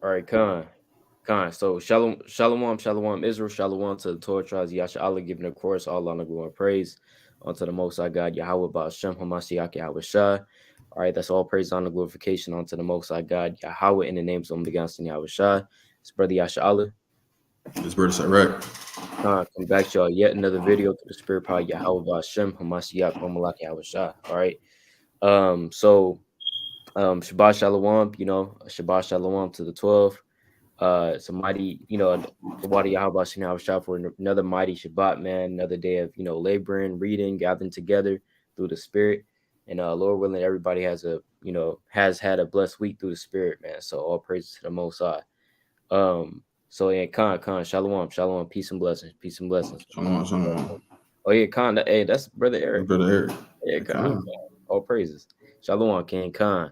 All right, Khan. So shalom, Israel, shalom to the Torah tribes. Yasha Allah giving of course all honor, glory, and praise unto the Most High God Yahweh Ba'ashem Hamashiach Yahweh Shah. All right, that's all praise, honor, glorification unto the Most High God Yahweh in the names of the Son Yahweh Shah. It's brother Yasha Allah. It's brother Sirach. Come back to y'all yet another video through the spirit power Yahweh Ba'ashem Hamashiach Hamalak Yahweh Shah. All right. Shabbat Shalom. Shabbat Shalom to the 12. It's a mighty, the water Yahweh Shem shot for another mighty Shabbat, man. Another day of laboring, reading, gathering together through the Spirit, and Lord willing, everybody has had a blessed week through the Spirit, man. So all praises to the Most High. So yeah, Khan, Shalom, peace and blessings. Shalom. Oh yeah, Khan, hey, that's brother Eric. Brother Eric. Yeah, Khan. All praises. Shalom, King Khan.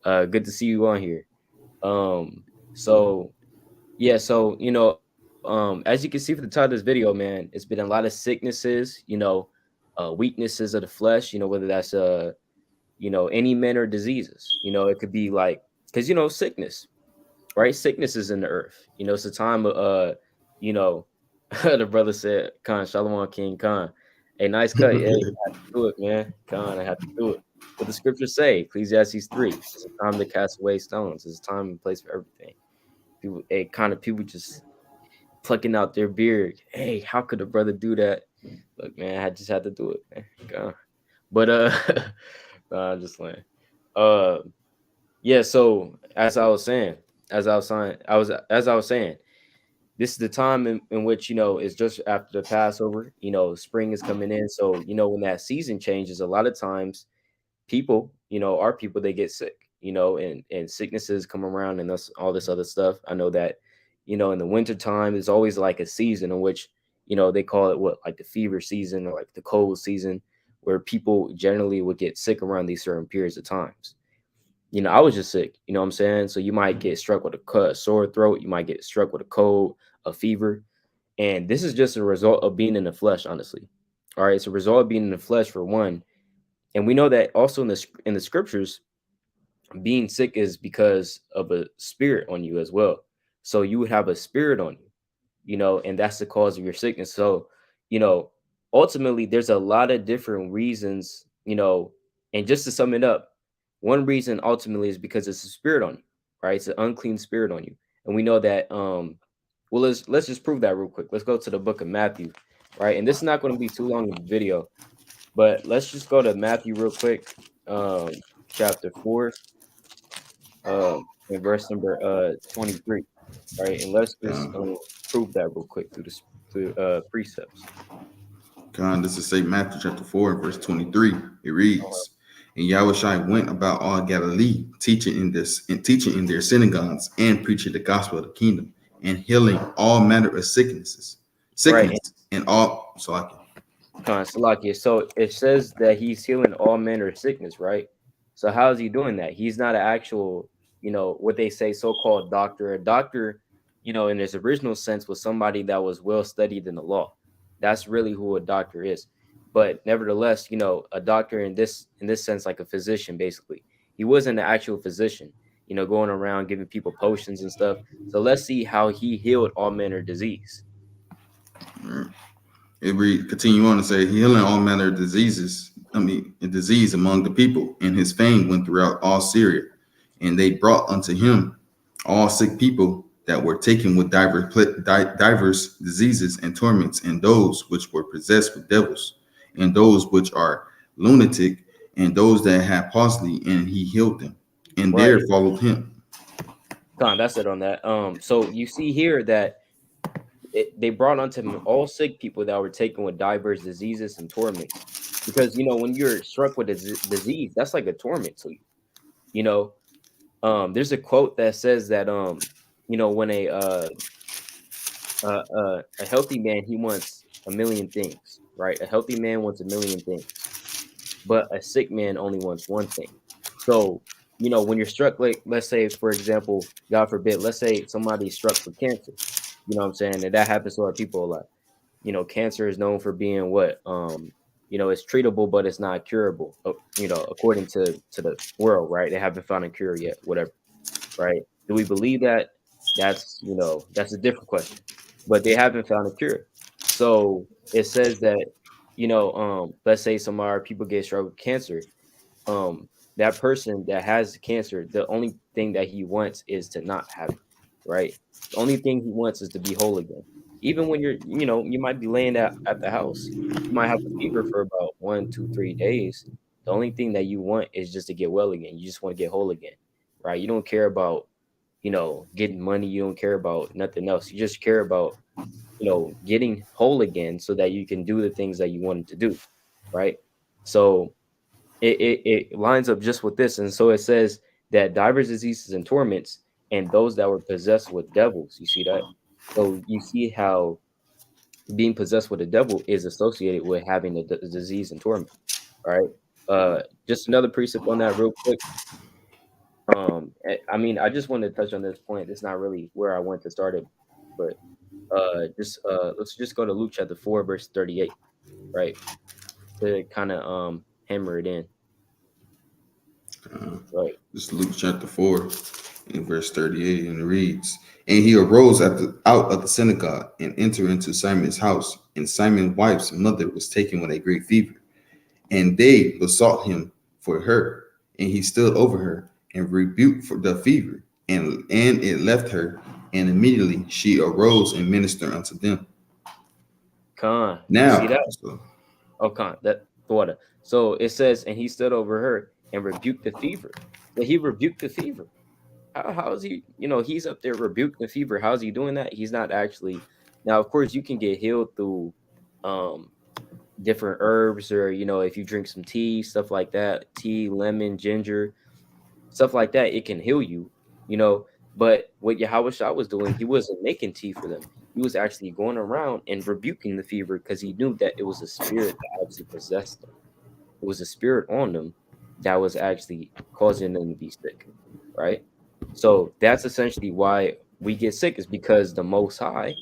Good to see you on here. So as you can see from the title of this video, man, it's been a lot of sicknesses, weaknesses of the flesh, whether that's any manner of diseases. It could be like, because sickness, right? Sickness is in the earth. It's a time of the brother said, Khan, Shalom, King Khan. A nice cut. Yeah, I have to do it, man. Khan, I have to do it. What the scriptures say, Ecclesiastes 3. It's a time to cast away stones. It's a time and place for everything. People just plucking out their beard. Hey, how could a brother do that? Look, man, I just had to do it, man. God. But nah, I'm just playing. Yeah. So as I was saying, this is the time in which it's just after the Passover. Spring is coming in. So when that season changes, a lot of times people, our people, they get sick. And sicknesses come around and all this other stuff. I know that, in the winter time, there's always like a season in which, they call it like the fever season or like the cold season, where people generally would get sick around these certain periods of times. I was just sick, you know what I'm saying? So you might get struck with a sore throat. You might get struck with a cold, a fever. And this is just a result of being in the flesh, honestly. All right. It's a result of being in the flesh for one. And we know that also in the scriptures, being sick is because of a spirit on you as well. So you would have a spirit on you, and that's the cause of your sickness. So, ultimately there's a lot of different reasons, and just to sum it up, one reason ultimately is because it's a spirit on you, right? It's an unclean spirit on you. And we know that, well, let's just prove that real quick. Let's go to the book of Matthew, right? And this is not going to be too long of a video, but let's just go to Matthew real quick, chapter 4, in verse number 23, right? And let's just prove that real quick through precepts. God, this is St. Matthew chapter 4 and verse 23. It reads, and Yahushua went about all Galilee, teaching in their synagogues and preaching the gospel of the kingdom and healing all manner of sicknesses Right. and all. Salakia. So it says that he's healing all manner of sickness, right? So how is he doing that? He's not an actual, what they say, so-called doctor. A doctor, in its original sense, was somebody that was well studied in the law. That's really who a doctor is. But nevertheless, a doctor in this sense, like a physician, basically. He wasn't an actual physician, going around giving people potions and stuff. So let's see how he healed all manner of disease. It continue on to say, healing all manner of disease among the people, and his fame went throughout all Syria, and they brought unto him all sick people that were taken with diverse diseases and torments, and those which were possessed with devils, and those which are lunatic, and those that had palsy, and he healed them, and there followed him. That's it on that. So you see here that they brought unto him all sick people that were taken with diverse diseases and torments, because when you're struck with a disease, that's like a torment to you. There's a quote that says that when a healthy man, he wants a million things, right? A healthy man wants a million things, but a sick man only wants one thing. So when you're struck, like, let's say, for example, God forbid, let's say somebody's struck with cancer. You know what I'm saying? And that happens to our people a lot. Cancer is known for being what? It's treatable, but it's not curable, according to the world, right? They haven't found a cure yet, whatever, right? Do we believe that? That's, that's a different question. But they haven't found a cure. So it says that, let's say some of our people get struck with cancer. That person that has cancer, the only thing that he wants is to not have it, right? The only thing he wants is to be whole again. Even when you might be laying at the house, you might have a fever for about 1, 2, 3 days. The only thing that you want is just to get well again. You just want to get whole again, right? You don't care about, getting money. You don't care about nothing else. You just care about, getting whole again so that you can do the things that you wanted to do, right? So it lines up just with this. And so it says that divers diseases and torments and those that were possessed with devils. You see that? So you see how being possessed with a devil is associated with having a disease and torment. All right. Just another precept on that real quick. I mean, I just wanted to touch on this point. It's not really where I want to start it, but just let's just go to Luke chapter 4, verse 38, right? To kind of hammer it in. Uh, Right. this is Luke chapter 4 in verse 38, and it reads, "And he arose out of the synagogue and entered into Simon's house. And Simon's wife's mother was taken with a great fever. And they besought him for her. And he stood over her and rebuked for the fever. And it left her. And immediately she arose and ministered unto them." Con, you see Now, that? so, Oh, con, that water. So it says, and he stood over her and rebuked the fever. So he rebuked the fever. How is he? He's up there rebuking the fever. How's he doing that? He's not actually. Now, of course, you can get healed through um different herbs, or if you drink some tea, stuff like that, tea, lemon, ginger, stuff like that, it can heal you. You know, but what Yahweh Shah was doing, he wasn't making tea for them. He was actually going around and rebuking the fever because he knew that it was a spirit that actually possessed them. It was a spirit on them that was actually causing them to be sick, right? So that's essentially why we get sick, is because the Most High,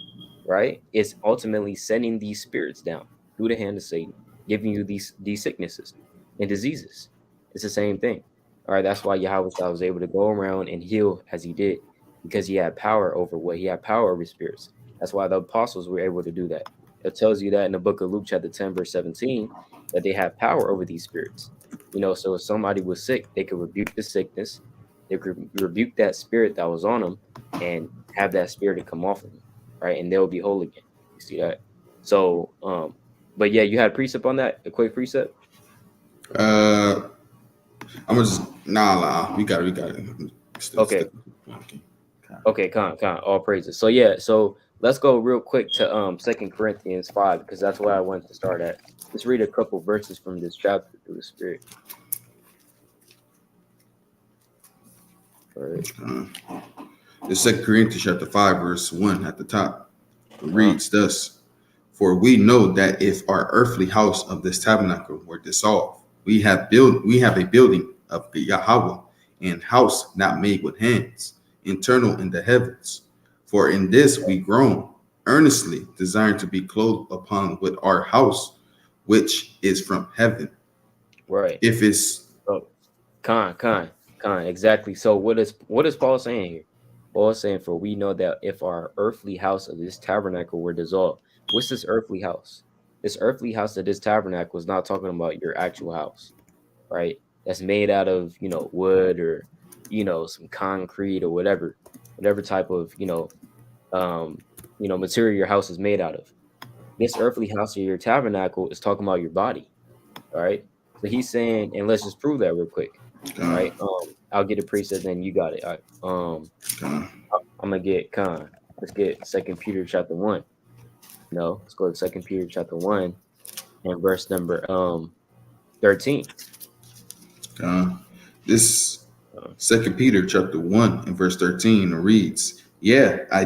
right, is ultimately sending these spirits down through the hand of Satan, giving you these sicknesses and diseases. It's the same thing. All right, that's why Yahweh Shah was able to go around and heal as he did, because he had power over what he had power over spirits. That's why the apostles were able to do that. It tells you that in the book of Luke, chapter 10, verse 17, that they have power over these spirits. So if somebody was sick, they could rebuke the sickness, they could rebuke that spirit that was on them, and have that spirit to come off of them, right? And they'll be whole again. You see that? So, but yeah, you had a precept on that, a quick precept. uh, I'm gonna just nah. We got it. Okay, Okay. okay, con, all praises. So yeah, so let's go real quick to 2 Corinthians 5, because that's where I wanted to start at. Let's read a couple verses from this chapter through the Spirit. All right, Uh, the Second Corinthians chapter 5, verse 1 at the top con, reads thus: "For we know that if our earthly house of this tabernacle were dissolved, we have a building of the Yahweh, and house not made with hands, eternal in the heavens. For in this we groan, earnestly desiring to be clothed upon with our house, which is from heaven." right. If it's Oh, con, exactly. So what is Paul saying here? Paul is saying, for we know that if our earthly house of this tabernacle were dissolved, what's this earthly house? This earthly house of this tabernacle is not talking about your actual house, right? That's made out of, wood, or, some concrete, or whatever type of, material your house is made out of. This earthly house of your tabernacle is talking about your body. All right. So he's saying, and let's just prove that real quick. All uh, right. I'll get a preset, then you got it. All right. uh, I'm gonna get Con. Let's get Second Peter chapter 1. No, let's go to Second Peter chapter 1 and verse number 13. uh, this Uh, Second Peter chapter 1 and verse 13 reads, "Yeah, I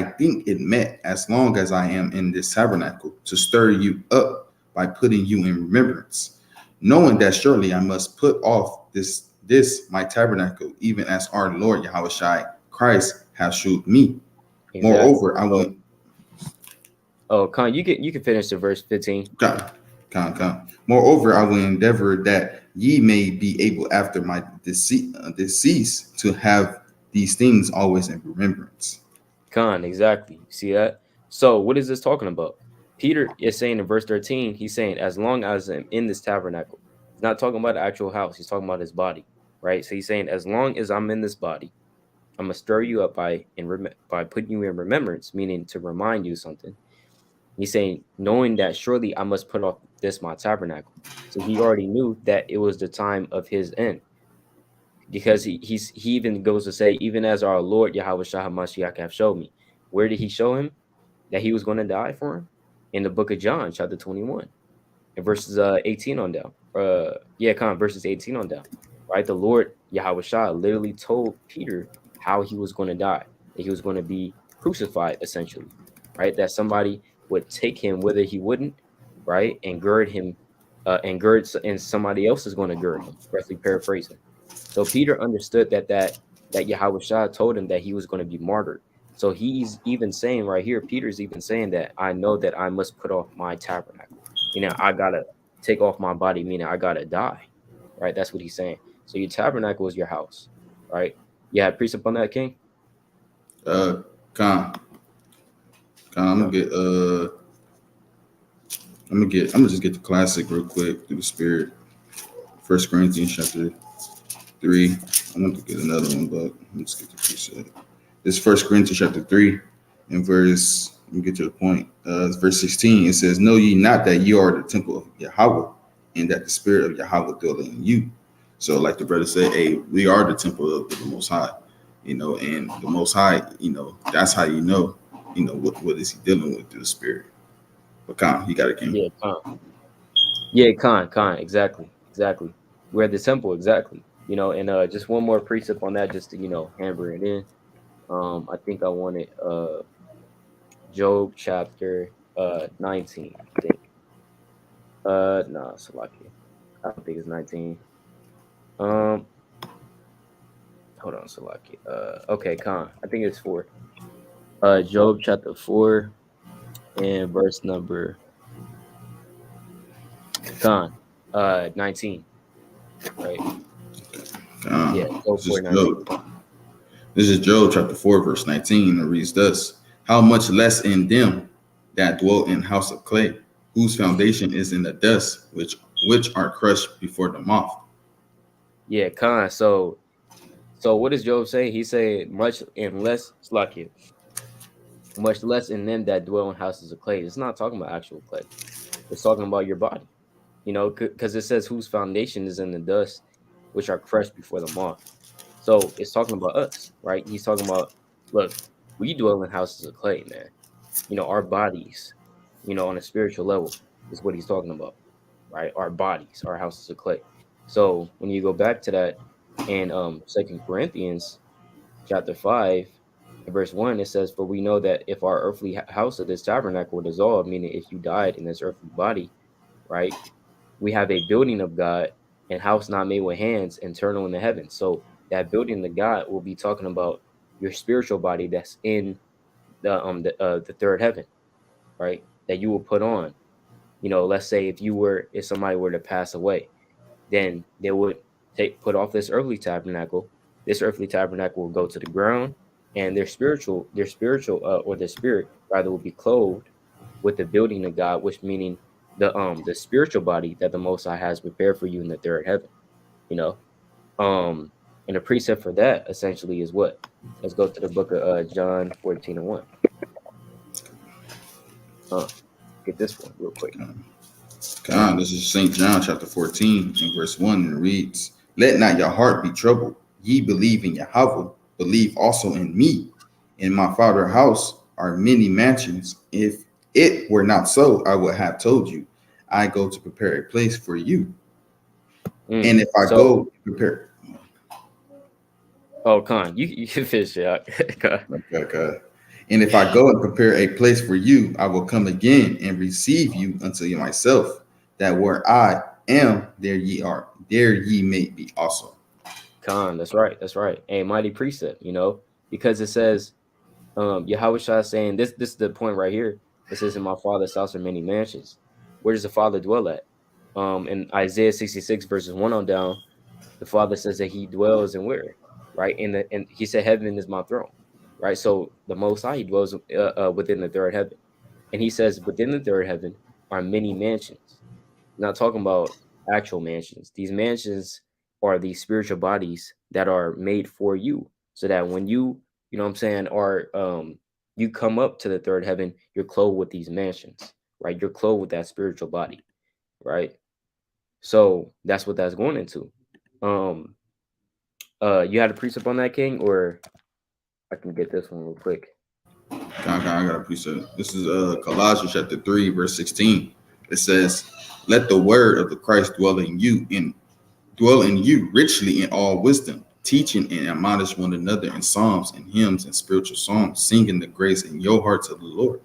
think it meant, as long as I am in this tabernacle, to stir you up by putting you in remembrance, knowing that surely I must put off this my tabernacle, even as our Lord Yahweh Shai Christ has shewed me. exactly. Moreover, I So, went Con, you can finish the verse 15. Moreover, I will endeavor that ye may be able after my decease to have these things always in remembrance. Con, exactly. See that? So what is this talking about? Peter is saying in verse 13, he's saying, as long as I'm in this tabernacle, he's not talking about the actual house, he's talking about his body, right? So he's saying, as long as I'm in this body, I'm gonna stir you up by putting you in remembrance, meaning to remind you something. He's saying, knowing that surely I must put off this my tabernacle. So he already knew that it was the time of his end, because he even goes to say, even as our Lord Yahweh Shah Mashiach have showed me. Where did he show him that he was going to die for him? In the book of John, chapter 21, and verses 18 on down. Verses 18 on down. Right, the Lord Yahweh Shah literally told Peter how he was going to die, that he was going to be crucified, essentially. Right, that somebody would take him, whether he wouldn't, right, and gird him, and somebody else is going to gird him. Roughly paraphrasing. So Peter understood that Yahweh Shah told him that he was going to be martyred. So he's even saying right here, Peter's even saying that I know that I must put off my tabernacle. I gotta take off my body, meaning I gotta die. Right? That's what he's saying. So your tabernacle is your house, right? You have precept on that, King? Uh, Con, I'm gonna Con. get I'm gonna just get the classic real quick through the spirit. First Corinthians chapter 3. I want to get another one, but let's get the precept. This First Corinthians chapter 3 and verse. Let me get to the point. Verse 16. It says, "Know ye not that ye are the temple of Yahweh, and that the Spirit of Yahweh dwelleth in you." So, like the brother said, hey, we are the temple of the Most High, and the Most High, that's how what is he dealing with through the Spirit. But Con, you got it, King. Yeah, Con. Yeah, Con, exactly. We're the temple, exactly. And just one more precept on that, just to hammer it in. I think I wanted Job chapter 19, I think. No, Salaki. I don't think it's 19. Um, Hold on, Salaki. Okay, Khan. I think it's 4. Job chapter 4 and verse number Khan. 19. Right? Yeah, Job This is 4 19. Job. This is Job chapter 4, verse 19. It reads thus: How much less in them that dwell in house of clay, whose foundation is in the dust, which are crushed before the moth. Yeah, Khan. So what does Job say? He said much and less Salaki. Much less in them that dwell in houses of clay. It's not talking about actual clay. It's talking about your body. Because it says whose foundation is in the dust, which are crushed before the moth. So it's talking about us, right? He's talking about, look, we dwell in houses of clay, man. Our bodies, on a spiritual level is what he's talking about, right? Our bodies, our houses of clay. So when you go back to that in 2 Corinthians chapter 5, verse 1, it says, for we know that if our earthly house of this tabernacle were dissolved, meaning if you died in this earthly body, right? We have a building of God and house not made with hands, internal in the heavens. So that building of God will be talking about your spiritual body that's in the third heaven, right? That you will put on. Let's say if somebody were to pass away, then they would put off this earthly tabernacle. This earthly tabernacle will go to the ground, and or their spirit rather will be clothed with the building of God, which meaning the spiritual body that the Most High has prepared for you in the third heaven. You know, and the precept for that essentially is what? Let's go to the book of John 14 and 1. Get this one real quick. God, this is St. John chapter 14 and verse 1, and it reads, Let not your heart be troubled. Ye believe in Yahweh, believe also in me. In my father's house are many mansions. If it were not so, I would have told you. I go to prepare a place for you. And if I So, go prepare, Khan, you can finish it out. okay. And if I go and prepare a place for you, I will come again and receive you unto you myself, that where I am, there ye are, there ye may be also. Khan, that's right. That's right. A mighty precept, because it says, Yahweh Shah is saying this is the point right here. It says, in my father's house are many mansions. Where does the father dwell at? In Isaiah 66, verses 1 on down, the father says that he dwells in where? right? And he said, "Heaven is my throne," right? So the Most High, he dwells within the third heaven, and he says, "Within the third heaven are many mansions." Not talking about actual mansions. These mansions are these spiritual bodies that are made for you, so that when you know what I'm saying, are you come up to the third heaven, you're clothed with these mansions, right? You're clothed with that spiritual body, right? So that's what that's going into. Um, you had a precept on that, King, or I can get this one real quick. I got a precept. This is Colossians chapter 3, verse 16. It says, "Let the word of the Christ dwell in you richly in all wisdom, teaching and admonish one another in psalms and hymns and spiritual songs, singing the grace in your hearts of the Lord."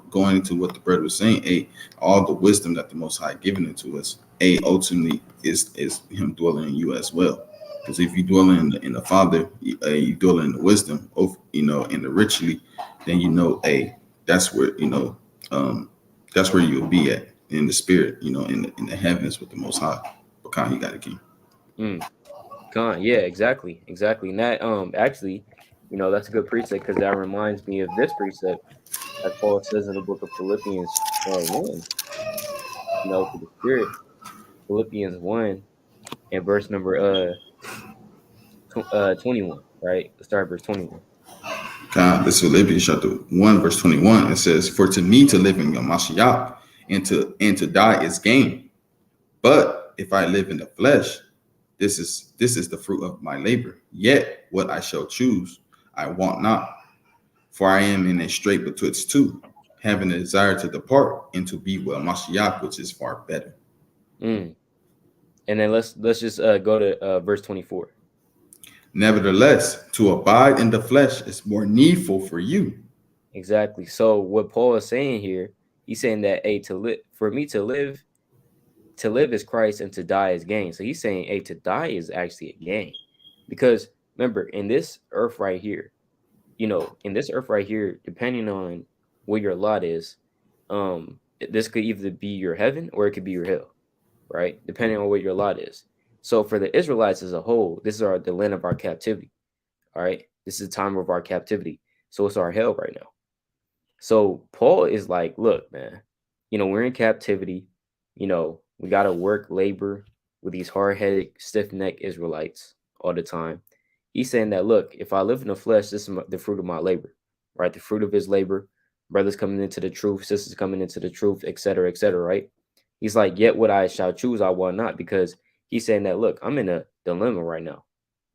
Going into what the brother was saying, all the wisdom that the Most High given into us, ultimately is Him dwelling in you as well. Because if you dwell in the Father, you dwell in the wisdom of in the richly, then that's where um, that's where you'll be at in the spirit, in the heavens with the Most High. But kind, you got it, King. Mm, yeah, exactly, exactly. And that actually, that's a good precept because that reminds me of this precept, as Paul says in the book of Philippians 1, for the Spirit, Philippians 1 and verse number 21, right? Let's start at verse 21. This is Philippians chapter 1, verse 21. It says, "For to me to live in Mashiach and to die is gain. But if I live in the flesh, this is the fruit of my labor. Yet what I shall choose, I want not. For I am in a strait betwixt two, having a desire to depart and to be with Mashiach, which is far better. Mm. And then let's just go to verse 24. Nevertheless, to abide in the flesh is more needful for you." Exactly. So what Paul is saying here, he's saying that to live, for me to live is Christ and to die is gain. So he's saying, to die is actually a gain. Because remember, in this earth right here, depending on where your lot is, this could either be your heaven or it could be your hell, right? Depending on where your lot is. So for the Israelites as a whole, this is the land of our captivity. All right. This is the time of our captivity. So it's our hell right now. So Paul is like, look, man, we're in captivity. We got to work labor with these hard headed, stiff necked Israelites all the time. He's saying that, look, if I live in the flesh, this is the fruit of my labor, right? The fruit of his labor, brothers coming into the truth, sisters coming into the truth, et cetera, right? He's like, yet what I shall choose, I will not, because he's saying that, look, I'm in a dilemma right now,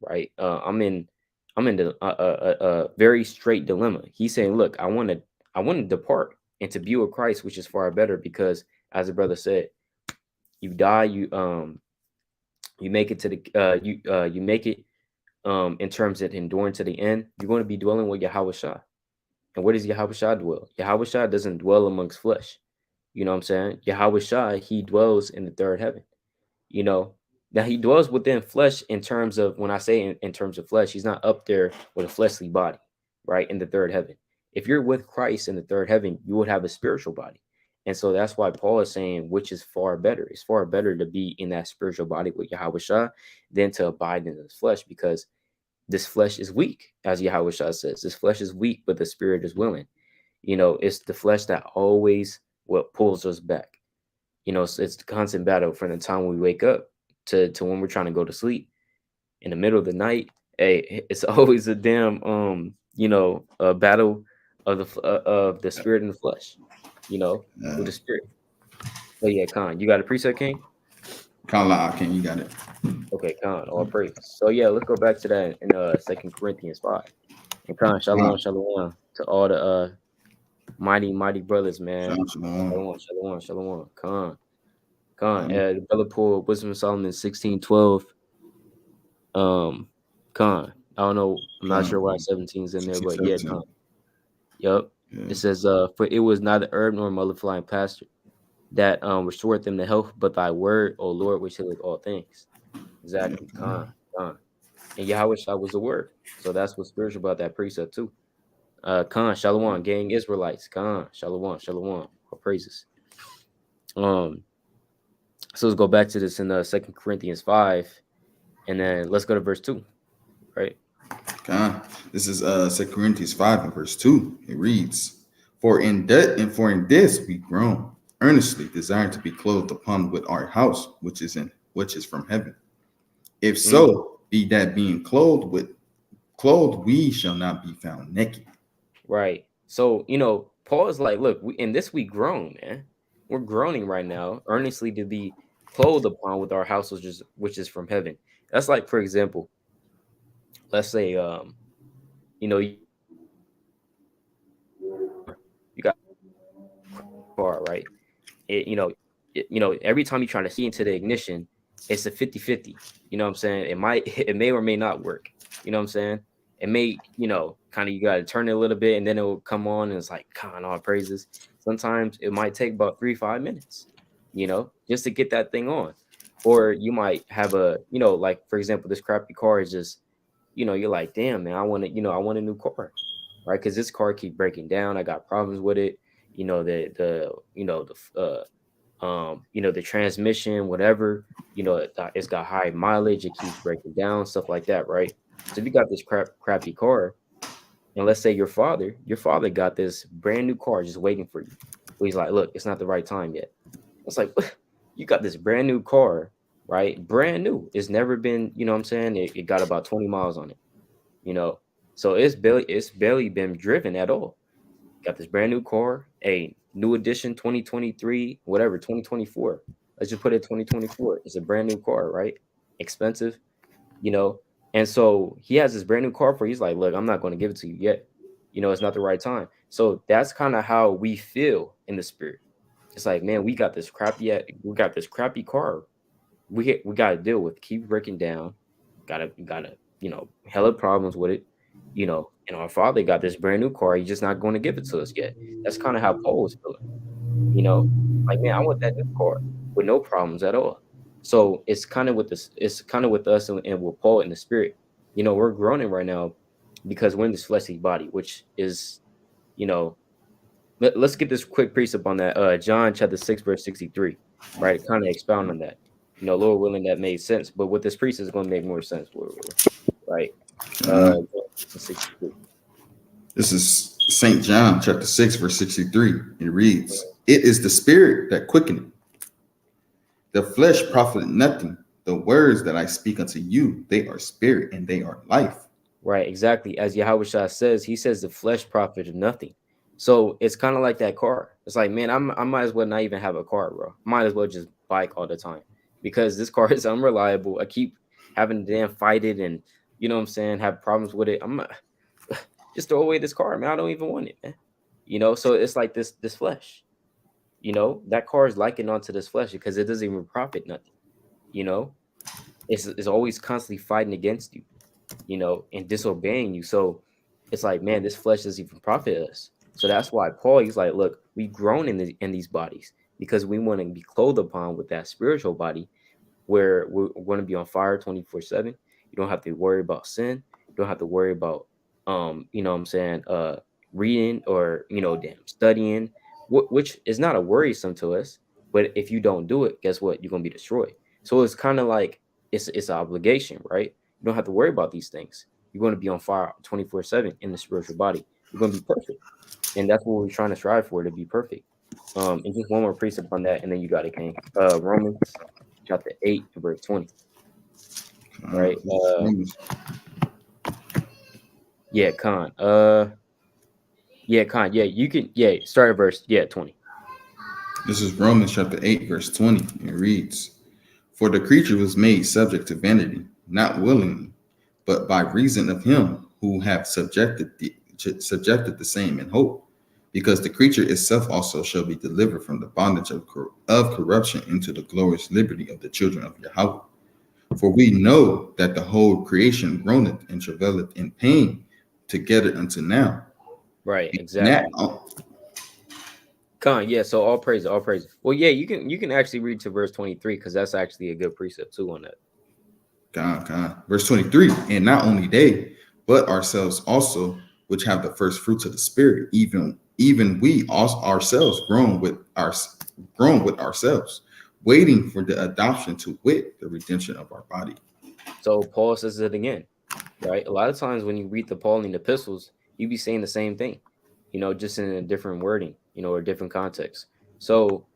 right? I'm in a very straight dilemma. He's saying, look, I want to depart and to be with Christ, which is far better because, as the brother said, you die, you make it to the you make it in terms of enduring to the end. You're going to be dwelling with Yahweh Shah. And where does Yahweh Shah dwell? Yahweh Shah doesn't dwell amongst flesh. You know what I'm saying? Yahweh Shah, he dwells in the third heaven. You know, now he dwells within flesh in terms of, when I say in terms of flesh, he's not up there with a fleshly body, right? In the third heaven. If you're with Christ in the third heaven, you would have a spiritual body. And so that's why Paul is saying, which is far better. It's far better to be in that spiritual body with Yahweh Shah than to abide in this flesh, because this flesh is weak, as Yahweh Shah says. This flesh is weak, but the spirit is willing. It's the flesh that always what pulls us back. It's the constant battle from the time we wake up to when we're trying to go to sleep in the middle of the night. Hey, it's always a damn a battle of the spirit and the flesh, with Uh, the spirit. But yeah, Khan, you got a preset, King? Kala, King, you got it. Okay, Khan, all praises. So yeah, let's go back to that in Second Corinthians 5. And Khan, Khan, shalom, shalom to all the mighty, mighty brothers, man. Shalom, shalom. Shalom, shalom, shalom. Khan, the brother pulled Wisdom of Solomon 16:12. Um, Khan. I don't know. I'm not sure why Khan, 17 is in there, 16, but yeah, Khan. 17. Yep. Yeah, It says, for it was neither herb nor multiplying pasture that restored them to health, but thy word, O Lord, which healeth all things. yeah. Exactly. Khan. And Yahweh Shah was the word. So that's what's spiritual about that precept too. Khan, Shalom, gang Israelites. Khan, Shalom, Shalom. All praises. Um, so let's go back to this in Second Corinthians 5, and then let's go to verse 2. right? God. This is 2 Corinthians 5 and verse 2. It reads, For in this we groan, earnestly desiring to be clothed upon with our house, which is from heaven. If Mm, so, be that being clothed, we shall not be found naked. right. So, Paul is like, look, in this we groan, man. We're groaning right now, earnestly to be clothed upon with our house, which is from heaven. That's like, for example, let's say, you got a car, right? Every time you try to key into the ignition, it's a 50-50. You know what I'm saying? It may or may not work. You know what I'm saying? It may, kind of you got to turn it a little bit and then it will come on and it's like, con all praises. Sometimes it might take about 3-5 minutes, just to get that thing on. Or you might have like, for example, this crappy car is just, you're like, damn, man, I want a new car, right? Because this car keep breaking down. I got problems with it. The transmission, whatever, it's got high mileage, it keeps breaking down, stuff like that, right? So if you got this crappy car, and let's say your father got this brand new car just waiting for you. But he's like, look, it's not the right time yet. It's like, you got this brand new car, right? Brand new. It's never been, you know what I'm saying? It got about 20 miles on it, you know. So it's barely been driven at all. Got this brand new car, a new edition 2023, whatever, 2024. Let's just put it 2024. It's a brand new car, right? Expensive, you know. And so he has this brand new car for. He's like, look, I'm not going to give it to you yet. It's not the right time. So that's kind of how we feel in the spirit. It's like, man, we got this crappy car. We got to deal with. Keep breaking down. Gotta hella problems with it. And our father got this brand new car. He's just not going to give it to us yet. That's kind of how Paul was feeling. You know, like, man, I want that new car with no problems at all. So it's kind of with this. It's kind of with us and with Paul in the spirit. We're groaning right now because we're in this fleshly body, which is, you know, let's get this quick precept on that. John chapter 6 verse 63. Right, kind of expound on that. Lord willing, that made sense. But with this priest is going to make more sense. Lord willing. Right. Uh, John 63. this is St. John chapter 6, verse 63. It reads, It is the spirit that quickeneth. The flesh profiteth nothing. The words that I speak unto you, they are spirit and they are life. Right, exactly. As Yahushua says, he says the flesh profited nothing. So it's kind of like that car. It's like, man, I might as well not even have a car, bro. Might as well just bike all the time because this car is unreliable. I keep having to damn fight it and, you know what I'm saying, have problems with it. I'm not, just throw away this car, man. I don't even want it, man. So it's like this flesh. That car is likened onto this flesh because it doesn't even profit nothing. You know, it's always constantly fighting against you, and disobeying you. So it's like, man, this flesh doesn't even profit us. So that's why Paul, he's like, look, we grown in these bodies because we want to be clothed upon with that spiritual body where we're going to be on fire 24/7. You don't have to worry about sin. You don't have to worry about, what I'm saying, reading or, damn, studying, which is not a worrisome to us. But if you don't do it, guess what? You're going to be destroyed. So it's kind of like it's an obligation, right? You don't have to worry about these things. You're going to be on fire 24/7 in the spiritual body. You're going to be perfect. And that's what we're trying to strive for, to be perfect. And just one more precept on that, and then you got it, King. Romans chapter 8 verse 20. Right. Yeah, Khan. Yeah, Khan. Yeah, you can. Yeah, start at verse. Yeah, 20. This is Romans chapter 8, verse 20. It reads, For the creature was made subject to vanity, not willingly, but by reason of him who hath subjected the same in hope, because the creature itself also shall be delivered from the bondage of corruption into the glorious liberty of the children of Yahweh. For we know that the whole creation groaneth and travaileth in pain together unto now. Right. And that, Exactly. Khan. Yeah. So all praise, all praise. Well, yeah, you can actually read to verse 23 because that's actually a good precept too on that. God. Verse 23, and not only they, but ourselves also, which have the first fruits of the Spirit, even we also ourselves grown with ourselves, waiting for the adoption to wit, the redemption of our body. So Paul says it again. right? A lot of times when you read the Pauline epistles, you be saying the same thing, just in a different wording, or different context. So,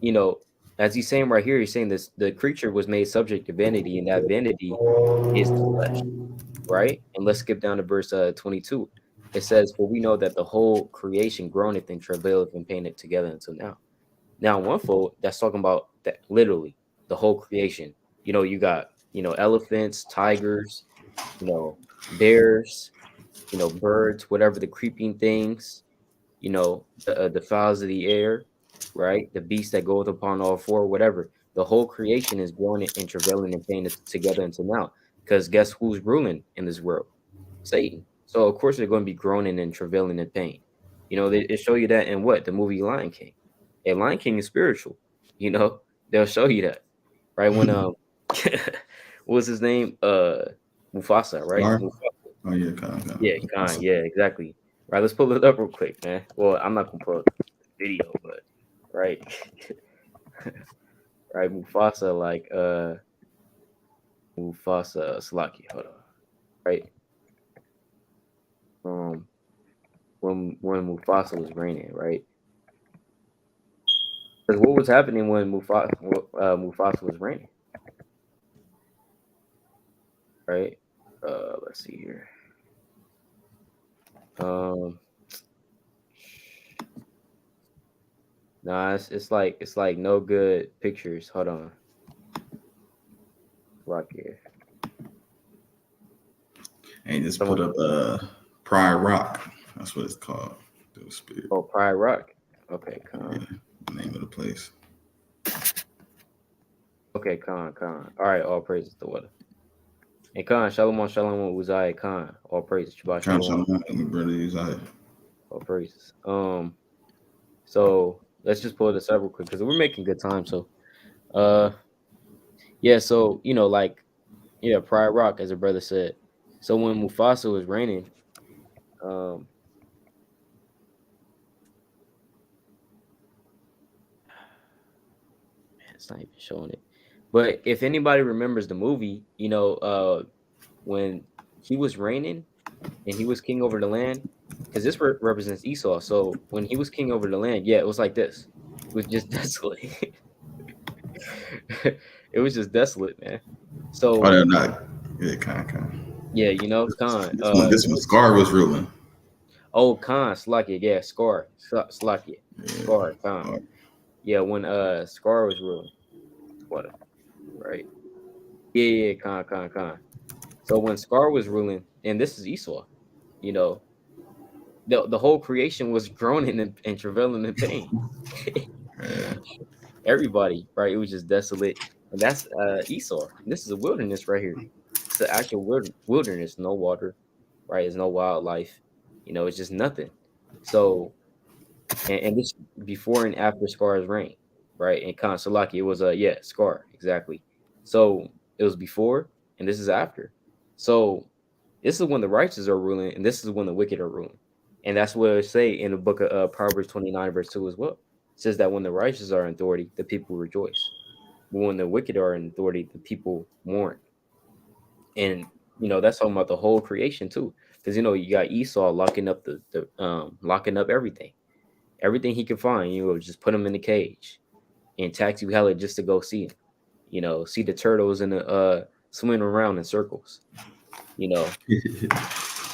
you know, as he's saying right here, he's saying this: the creature was made subject to vanity, and that vanity is the flesh, right? And let's skip down to verse 22. It says, "For we know that the whole creation groaneth and travaileth and paineth together until now." Now, one fold, that's talking about that literally the whole creation. You got elephants, tigers, bears, birds, whatever the creeping things, the fowls of the air, right? The beast that goeth upon all four, whatever. The whole creation is groaning and travailing and pain together until now. Because guess who's ruling in this world? Satan. So of course they're going to be groaning and travailing in pain. They show you that in what? The movie Lion King. And Lion King is spiritual. They'll show you that. Right? When what was his name? Mufasa, right? Scar? Mufasa. Oh yeah, kind Yeah, of. Khan. Yeah, exactly. Right, let's pull it up real quick, man. Well, I'm not gonna pull up the video, but right, right, Mufasa, like Mufasa Slaki, hold on, right, um, when Mufasa was reigning, right? Because what was happening when Mufasa was reigning, right? Let's see here. Um, nah, it's like no good pictures. Hold on, right here. And just put Someone, up Pride Rock. That's what it's called. The spirit. oh, Pride Rock. Okay, Yeah, Khan. the name of the place. Okay, Khan. All right, all praises to what. And Khan, Shalom, Uzziah, Khan, all praises, Shabbat Kind of Shalom, something like my brother is out. all praises. So let's just pull this up real quick because we're making good time. So, uh, yeah, so like, yeah, Pride Rock, as a brother said. So when Mufasa was reigning, um, it's not even showing it. But if anybody remembers the movie, when he was reigning and he was king over the land, because this represents Esau. So when he was king over the land, yeah, it was like this. It was just desolate. It was just desolate, man. Oh, So they're not. Yeah, kind. yeah, Khan. This one, Scar was ruling. Oh, Khan, Slakia, yeah, Scar, Slakia, Yeah. Scar, Khan. Oh, Yeah, when Scar was ruling, what, right? Yeah, Khan. So when Scar was ruling, and this is Esau, you know, the whole creation was groaning and travailing in pain. yeah. Everybody, right? It was just desolate, and that's Esau. This is a wilderness right here. It's an actual wilderness, no water, right? There's no wildlife, it's just nothing. So, and this before and after Scar's reign, right? And Khan Salaki, it was yeah, Scar, exactly. So it was before, and this is after. So this is when the righteous are ruling, and this is when the wicked are ruling. And that's what it say in the book of Proverbs 29, verse 2 as well. It says that when the righteous are in authority, the people rejoice. But when the wicked are in authority, the people mourn. And that's talking about the whole creation too. Because you got Esau locking up the locking up everything he can find, just put him in the cage and tax you hella just to go see him. See the turtles in the swimming around in circles. You know,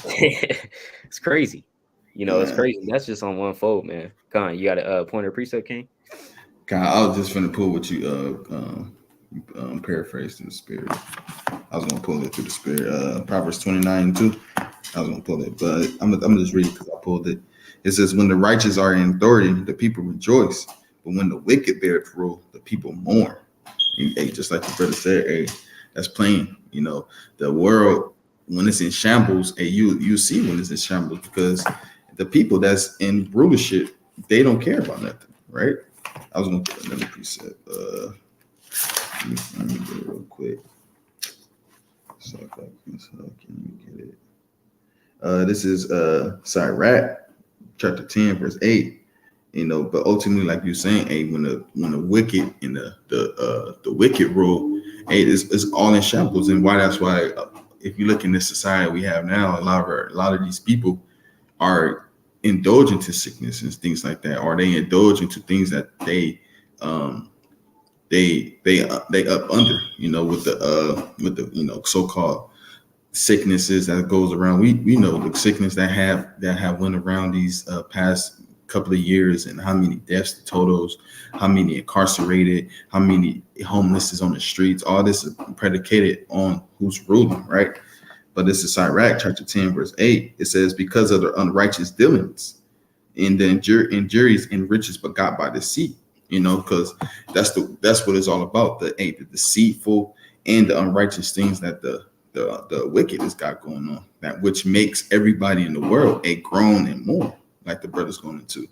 it's crazy. It's Yeah. crazy. That's just on one fold, man. Con, you got a pointer precept, King? Kind I was just finna pull what you paraphrase through the spirit. I was gonna pull it through the spirit. Proverbs 29:2. I was gonna pull it, but I'm gonna just read it because I pulled it. It says, "When the righteous are in authority, the people rejoice, but when the wicked bear rule, the people mourn." And, hey, just like the brother said, hey, that's plain. The Right. world when it's in shambles, hey, you see when it's in shambles because the people that's in rulership, they don't care about nothing, right? I was gonna put another preset. Let me get it real quick. So can you get it? This is Sirach chapter 10, verse 8. But ultimately, like you're saying, hey, when the wicked and the wicked rule, hey, it's all in shambles, and why that's why if you look in this society we have now, a lot of these people are indulgent to sickness and things like that, or they indulge into things that um they up under, with the so-called sicknesses that goes around. We know the sickness that have went around these past couple of years, and how many deaths, the totals, how many incarcerated, how many homeless is on the streets. All this is predicated on who's ruling, right? But this is Sirach chapter 10 verse 8. It says, because of their unrighteous dealings, and the injuries and riches begot by deceit. Because that's what it's all about. The deceitful and the unrighteous things that the wicked has got going on, that which makes everybody in the world a groan and mourn, like the brother's going into,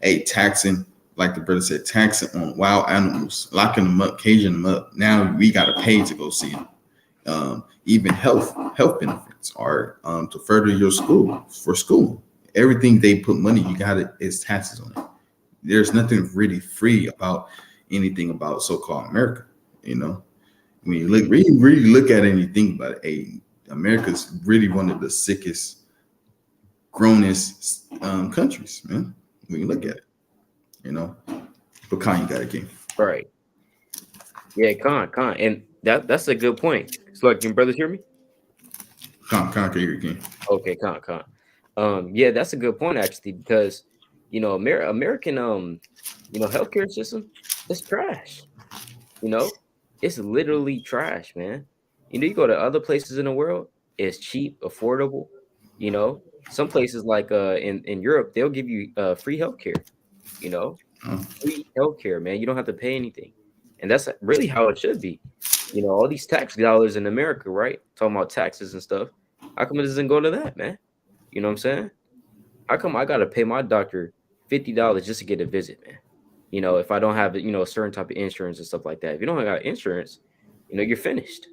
a taxing, like the brother said, taxing on wild animals, locking them up, caging them up. Now we got to pay to go see them. Even health benefits are to further your school, for school. Everything they put money, you got it, is taxes on it. There's nothing really free about anything about so-called America. When you look, really look at it and you think about it, America's really one of the sickest, grownest countries, man. When you look at it, but Kanye got a game. Right. Yeah, con, and that's a good point. So, like, can brothers hear me? Con can hear your game. Okay, con. Yeah, that's a good point actually, because American healthcare system is trash. You know, it's literally trash, man. You go to other places in the world, it's cheap, affordable. Some places like in Europe, they'll give you free healthcare. You know, Uh, free healthcare, man. You don't have to pay anything, and that's really how it should be. All these tax dollars in America, right? Talking about taxes and stuff. How come it doesn't go to that, man? You know what I'm saying? How come I gotta pay my doctor $50 just to get a visit, man? If I don't have a certain type of insurance and stuff like that. If you don't got insurance, you're finished.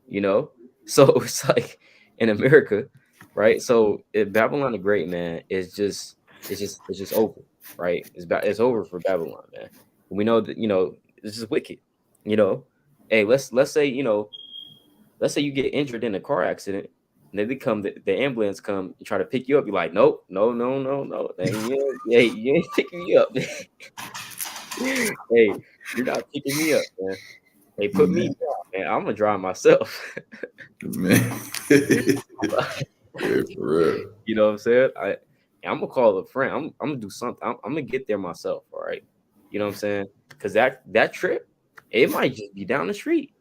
You know, so it's like in America, right? So Babylon the Great, man, it's just over, right? It's over for Babylon, man. We know that it's just wicked. You know, hey, let's say you get injured in a car accident, and they become the ambulance come and try to pick you up. You're like, nope, no, no, no, no. Hey, you ain't picking me up. Hey, you're not picking me up, man. Hey, put me man, down, man. I'm gonna drive myself. man. Yeah, for real. You know what I'm saying? I'm gonna call a friend. I'm gonna do something. I'm gonna get there myself. All right. You know what I'm saying? Because that trip, it might just be down the street.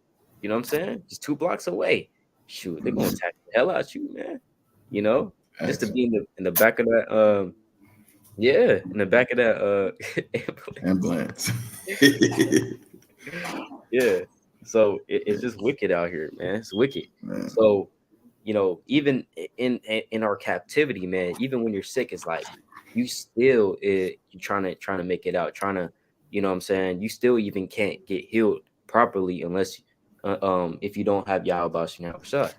You know what I'm saying? Just 2 blocks away. Shoot, they're gonna attack the hell out you, man. You know, just to be in the back of that yeah, in the back of that ambulance. Ambulance. Yeah. So it's just wicked out here, man. It's wicked. Man. So even in our captivity, man, even when you're sick, it's like you still you trying to make it out, trying to, what I'm saying, you still even can't get healed properly unless if you don't have Yahweh Shah.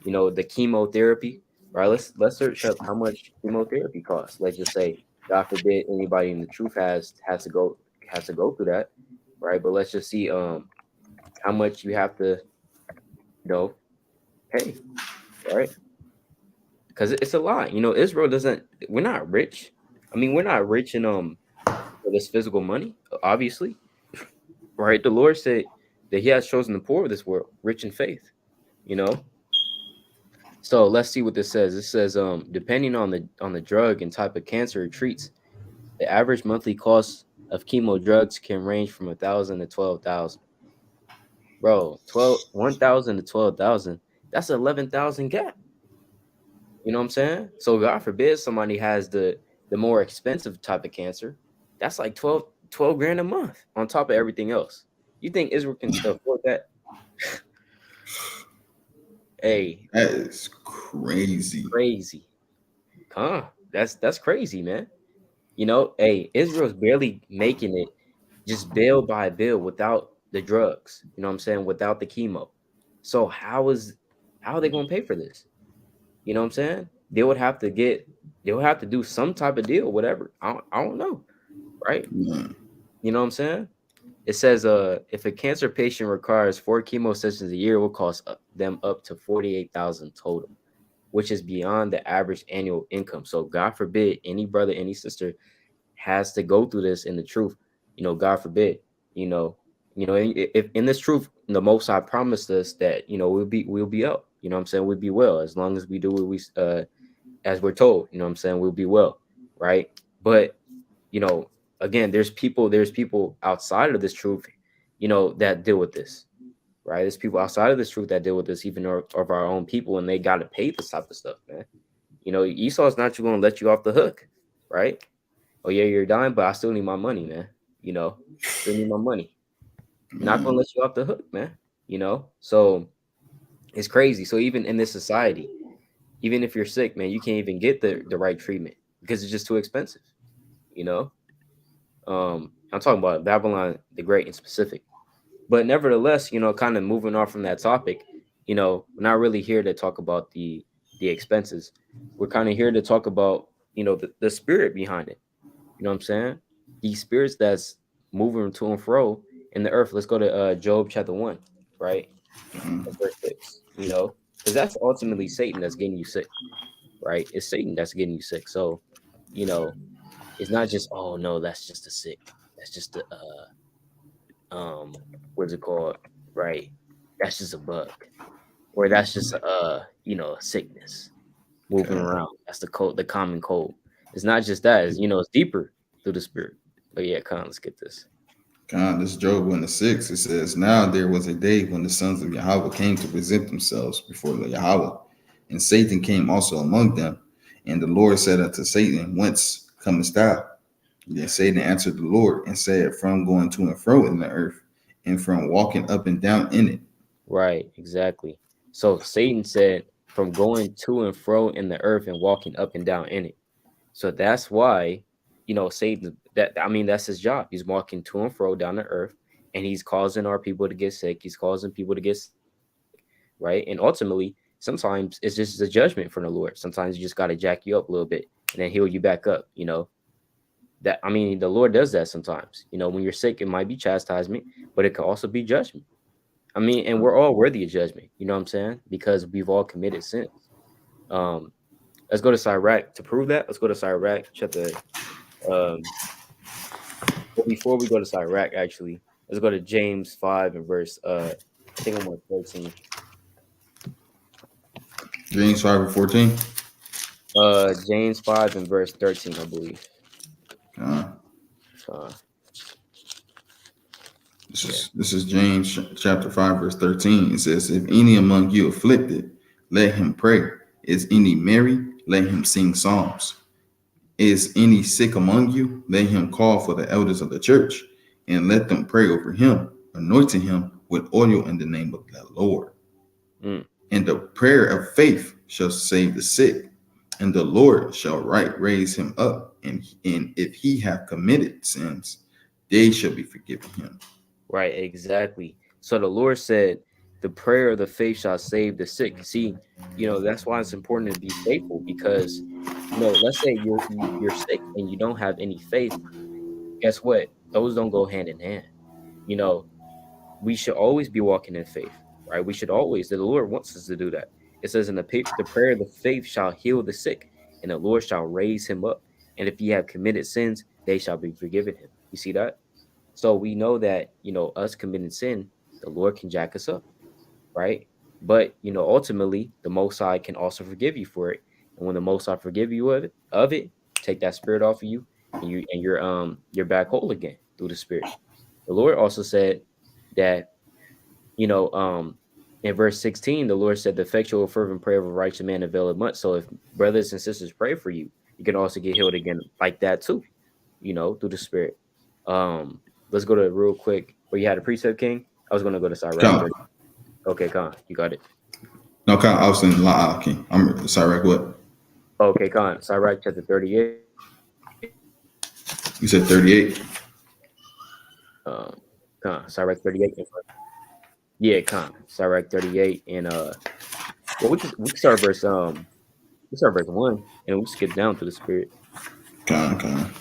The chemotherapy, right? Let's search up how much chemotherapy costs. Let's just say, God forbid, anybody in the truth has to go through that, right? But let's just see how much you have to pay, right? Because it's a lot. Israel doesn't. We're not rich. I mean, we're not rich in this physical money, obviously, right? The Lord said that He has chosen the poor of this world, rich in faith. You know. So let's see what this says. It says, depending on the drug and type of cancer it treats, the average monthly cost of chemo drugs can range from 1,000 to 12,000. Bro, 1,000 to 12,000. That's 11,000 gap. You know what I'm saying? So God forbid somebody has the more expensive type of cancer. That's like 12 grand a month on top of everything else. You think Israel can afford that? Hey, That is crazy. crazy. Huh? That's crazy, man. Hey, Israel's barely making it just bill by bill without the drugs. You know what I'm saying? Without the chemo. So how are they gonna pay for this? You know what I'm saying? They would have to do some type of deal, whatever. I don't know, right? Man. You know what I'm saying? It says, if a cancer patient requires 4 chemo sessions a year, it will cost them up to 48,000 total, which is beyond the average annual income. So, God forbid, any brother, any sister has to go through this in the truth. God forbid. You know, if in this truth, the Most High promised us that we'll be up. You know what I'm saying? We'll be well as long as we do what we as we're told. You know what I'm saying? We'll be well, right? But you know, again, there's people outside of this truth, that deal with this, right? There's people outside of this truth that deal with this, even of our own people, and they got to pay this type of stuff, man. Esau's not going to let you off the hook, right? Oh yeah, you're dying, but I still need my money, man. Still need my money. Not going to Man, let you off the hook, man. So it's crazy. So even in this society, even if you're sick, man, you can't even get the right treatment because it's just too expensive. You know, I'm talking about Babylon the Great in specific. But nevertheless, kind of moving on from that topic, we're not really here to talk about the expenses. We're kind of here to talk about, the spirit behind it. You know what I'm saying? These spirits that's moving to and fro in the earth. Let's go to Job chapter 1, right? And verse 6, because that's ultimately Satan that's getting you sick, right? It's Satan that's getting you sick. So, you know, it's not just, oh no, that's just a sick. That's just a what's it called? Right. That's just a bug. Or that's just a sickness moving God, around. That's the common cold. It's not just that, it's deeper through the spirit. But yeah, come on, let's get this. God, this Job 1:6. It says, "Now there was a day when the sons of Yahweh came to present themselves before the Yahweh, and Satan came also among them. And the Lord said unto Satan, Whence comest thou? Then Satan answered the Lord and said, From going to and fro in the earth, and from walking up and down in it." Right, exactly. So Satan said, from going to and fro in the earth and walking up and down in it. So that's why, Satan, that's his job. He's walking to and fro down the earth, and he's causing our people to get sick. He's causing people to get sick, right? And ultimately, sometimes it's just a judgment from the Lord. Sometimes you just got to jack you up a little bit and then heal you back up. The Lord does that sometimes. When you're sick, it might be chastisement, but it could also be judgment. And we're all worthy of judgment. You know what I'm saying? Because we've all committed sins. Um, let's go to Sirach to prove that. Let's go to Sirach chapter. Um, but before we go to Sirach, actually, let's go to James 5 and verse. I think I'm on 13. James 5:14. James 5 and verse 13, I believe. God, Uh, this yeah. is this is James chapter 5, verse 13. It says, "If any among you afflicted, let him pray. Is any merry? Let him sing psalms. Is any sick among you? Let him call for the elders of the church, and let them pray over him, anointing him with oil in the name of the Lord. Mm, And the prayer of faith shall save the sick, and the Lord shall raise him up. And if he have committed sins, they shall be forgiven him." right, exactly. So the Lord said, the prayer of the faith shall save the sick. See, that's why it's important to be faithful because, let's say you're sick and you don't have any faith. Guess what? Those don't go hand in hand. You know, we should always be walking in faith, right? We should always, the Lord wants us to do that. It says, the prayer of the faith shall heal the sick, and the Lord shall raise him up. And if he have committed sins, they shall be forgiven him. You see that? So we know that, us committing sin, the Lord can jack us up, right? But, ultimately, the Most High can also forgive you for it. And when the Most High forgive you of it, take that spirit off of you, and you're back whole again through the Spirit. The Lord also said that, you know, um, in verse 16, the Lord said, "The effectual fervent prayer of a righteous man availeth much." So if brothers and sisters pray for you, you can also get healed again like that too, through the Spirit. Let's go to real quick. Where you had a precept, King? I was going to go to Sirach Come, 30. Okay, Khan, you got it. no, come. I was in La. Okay, I'm sorry. What Okay, Khan, Sirach chapter 38. you said? 38. Khan, Sirach 38. Yeah, Khan, Sirach 38, and well, we can start verse 1, and we skip down to the Spirit. Come.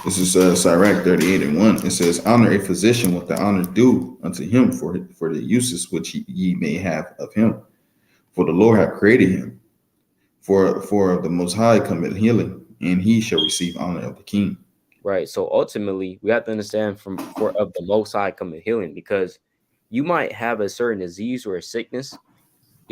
This is Sirach 38 and 1. It says, honor a physician with the honor due unto him for the uses which ye may have of him. For the Lord hath created him. For the Most High cometh healing, and he shall receive honor of the king. Right. So ultimately, we have to understand from for of the Most High coming healing, because you might have a certain disease or a sickness,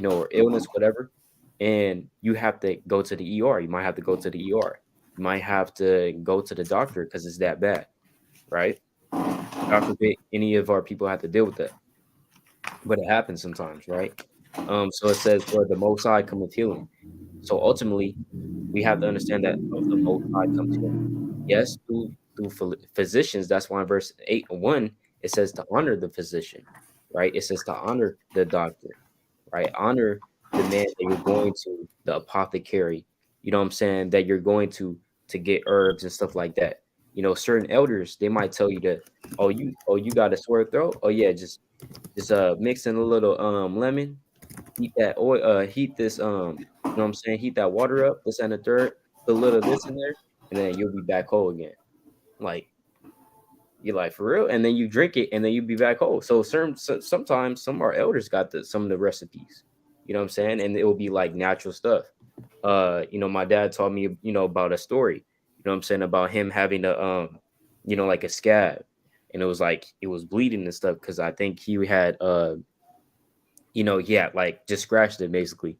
or illness, whatever, and you have to go to the ER. You might have to go to the ER. You might have to go to the doctor because it's that bad, right? God forbid any of our people have to deal with that, but it happens sometimes, right? So it says, "For the Most High cometh healing." So ultimately, we have to understand that of the Most High comes healing. Yes, through physicians. That's why in verse 8 and 1 it says to honor the physician, right? It says to honor the doctor, right? Honor the man that you're going to, the apothecary. You know what I'm saying? That you're going to get herbs and stuff like that. Certain elders, they might tell you that, oh, you got a sore throat. Oh yeah, just mix in a little lemon, heat that oil, heat this you know what I'm saying, heat that water up, this and the third, put a little of this in there, and then you'll be back whole again. Like, you're like, for real? And then you drink it and then you be back whole. Sometimes some of our elders got some of the recipes. You know what I'm saying? And it will be like natural stuff. My dad taught me, about a story, you know what I'm saying, about him having like a scab. And it was like it was bleeding and stuff because I think he had he had like just scratched it basically,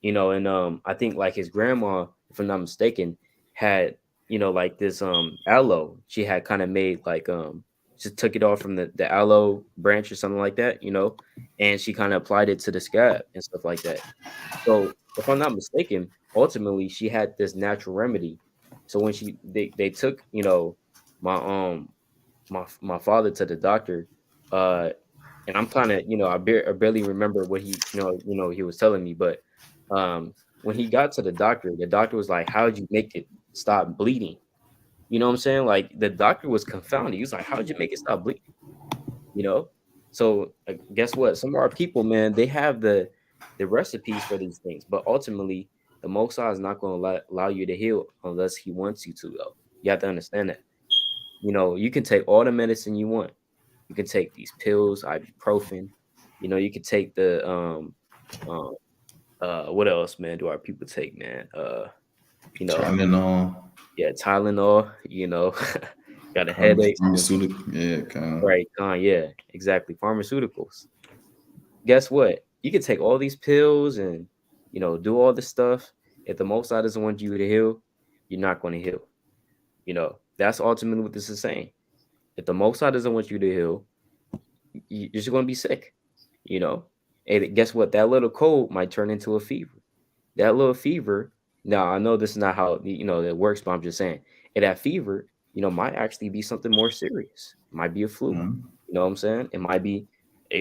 and I think like his grandma, if I'm not mistaken, had like this aloe. She had kind of made like just took it off from the aloe branch or something like that, and she kind of applied it to the scab and stuff like that. So if I'm not mistaken, ultimately she had this natural remedy. So when they took my my father to the doctor, uh and I'm kind of, I barely remember what he was telling me, but when he got to the doctor was like, "How'd you make it stop bleeding?" You know what I'm saying? Like the doctor was confounded. He was like, "How'd you make it stop bleeding?" You know. So guess what? Some of our people, man, they have the recipes for these things, but ultimately, the Most High is not going to allow you to heal unless He wants you to. Though you have to understand that. You can take all the medicine you want. You can take these pills, ibuprofen. You can take the um what else, man, do our people take, man? You know, Tylenol, yeah, Tylenol, got a headache, pharmaceutical, yeah, kind of. right? Yeah, exactly. Pharmaceuticals. Guess what? You can take all these pills and do all this stuff. If the Most High doesn't want you to heal, you're not going to heal. That's ultimately what this is saying. If the Most High doesn't want you to heal, you're just going to be sick. You know, and guess what? That little cold might turn into a fever. That little fever. Now I know this is not how it works, but I'm just saying, and that fever, might actually be something more serious. It might be a flu. Mhm. You know what I'm saying? It might be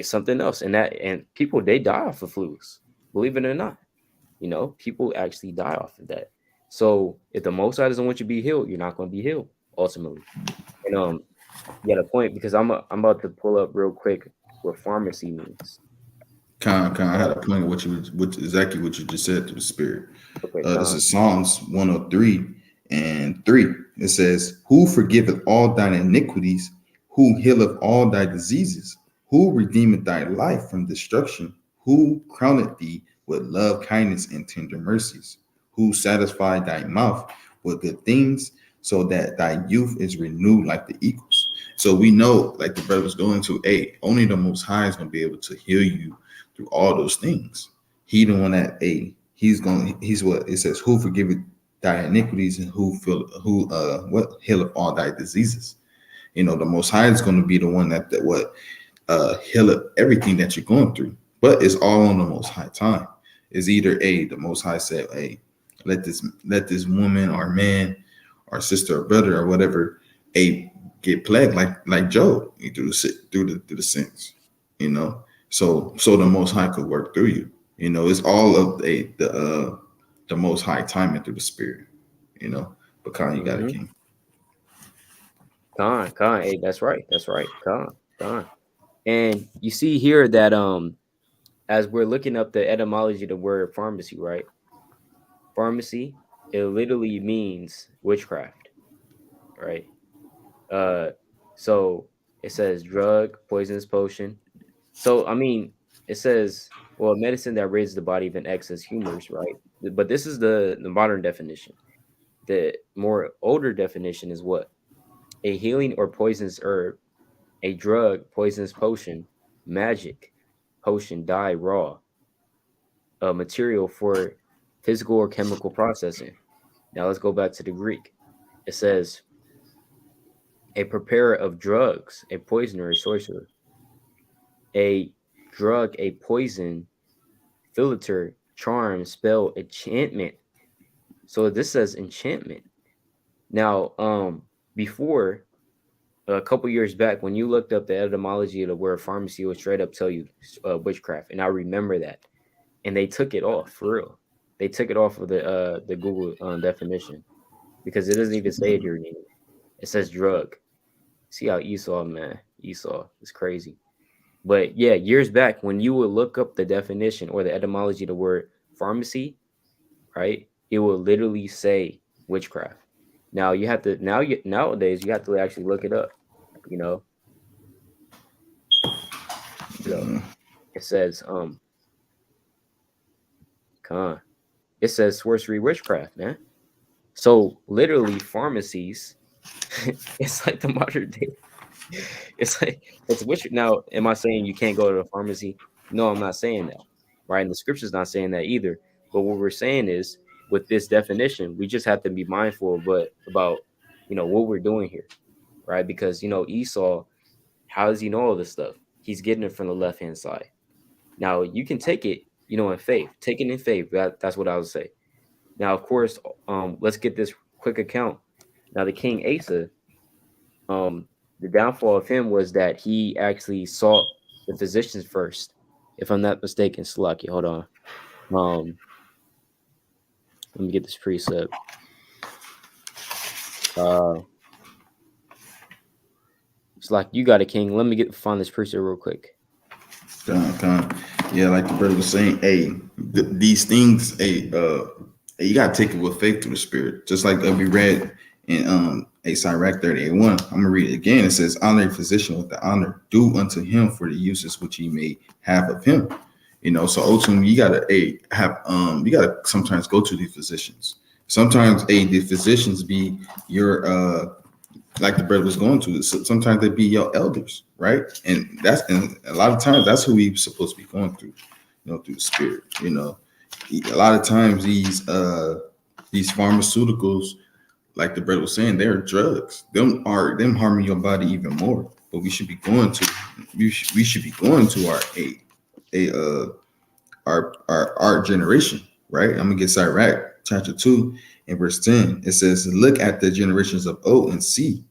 something else, and people they die off of flus. Believe it or not, people actually die off of that. So if the Most High doesn't want you to be healed, you're not going to be healed ultimately. And you got a point because I'm about to pull up real quick what pharmacy means. Kind of Uh, had a point of what exactly what you just said through the spirit. okay, This con. is Psalms 103 and 3. It says, who forgiveth all thine iniquities, who healeth all thy diseases, who redeemeth thy life from destruction, who crowneth thee with love, kindness, and tender mercies, who satisfied thy mouth with good things, so that thy youth is renewed like the eagles. So we know, like the brother was going to, only the Most High is going to be able to heal you through all those things. He the one that he's what it says, who forgiveth thy iniquities and who healeth all thy diseases. The Most High is going to be the one that what healeth everything that you're going through. But it's all on the Most High time. It's either the Most High said, hey, let this woman or man or sister or brother or whatever get plagued like Job through the sins, you know. So the Most High could work through you. It's all of the Most High timing through the Spirit. You know, but Khan, you got it, Mm-hmm. King. Con. Hey, that's right. That's right. Con. And you see here that as we're looking up the etymology of the word pharmacy, right? Pharmacy, it literally means witchcraft, right? Uh, so it says drug, poisonous potion. So I mean, it says well, medicine that rids the body of an excess humors, right? But this is the modern definition. The more older definition is what? A healing or poisonous herb, a drug, poisonous potion, magic, potion, dye, raw, a material for physical or chemical processing. Now let's go back to the Greek. It says a preparer of drugs, a poisoner, a sorcerer, a drug, a poison, philter, charm, spell, enchantment. So this says enchantment. Now, before a couple years back, when you looked up the etymology of the word pharmacy, it would straight up tell you witchcraft, and I remember that. And they took it off for real. They took it off of the Google definition because it doesn't even say it here anymore. It says drug. See how Esau, man, Esau is crazy. But yeah, years back when you would look up the definition or the etymology of the word pharmacy, right? It will literally say witchcraft. Now you have to nowadays you have to actually look it up. You know, so it says con. It says sorcery witchcraft, man. So literally pharmacies, it's like the modern day. It's like it's witch. Now, am I saying you can't go to the pharmacy? No, I'm not saying that. Right, and the scripture's not saying that either. But what we're saying is, with this definition, we just have to be mindful of about what we're doing here, right? Because Esau, how does he know all this stuff? He's getting it from the left hand side. Now you can take it, in faith. Take it in faith. That's what I would say. Now, of course, let's get this quick account. Now, the king Asa, the downfall of him was that he actually sought the physicians first. If I'm not mistaken, Slaki, hold on. Um, Let me get this precept. Uh, it's like you got a king. Let me find this precept real quick. Yeah, like the brother was saying, hey, these things, you gotta take it with faith through the spirit. Just like we read in a Sirach 38:1. I'm gonna read it again. It says, honor a physician with the honor due unto him for the uses which he may have of him. So ultimately you gotta you gotta sometimes go to the physicians. Sometimes the physicians be your like the brother was going to. Sometimes they be your elders, right? And a lot of times that's who we supposed to be going through, through the spirit. A lot of times these pharmaceuticals, like the brother was saying, they're drugs. Them harming your body even more. But we should be going to our generation, right? I'm gonna get Sirach chapter 2 and verse 10. It says, look at the generations of old and see,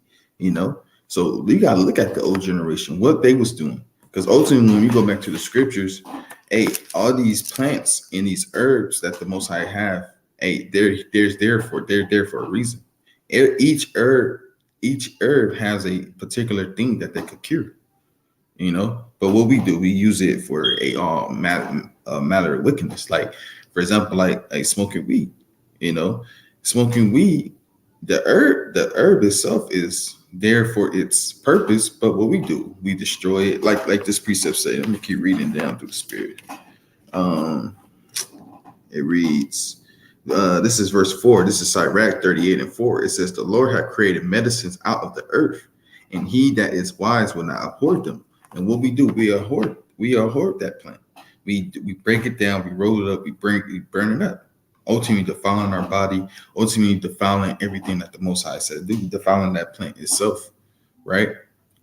So we gotta look at the old generation, what they was doing. Because ultimately, when we go back to the scriptures, all these plants and these herbs that the Most High have, they're there for a reason. Each herb has a particular thing that they could cure. But what we do, we use it for matter of wickedness. Like, for example, like smoking weed. Smoking weed, the herb itself is there for its purpose, but what we do, we destroy it. Like this precept say. Let me keep reading down through the spirit. Um, it reads. This is verse 4. This is Sirach 38:4. It says, the Lord hath created medicines out of the earth, and he that is wise will not abhor them. And what we do, we abhor that plant. We break it down, we roll it up, we burn it up. Ultimately defiling our body, ultimately defiling everything that the Most High said, defiling that plant itself, right?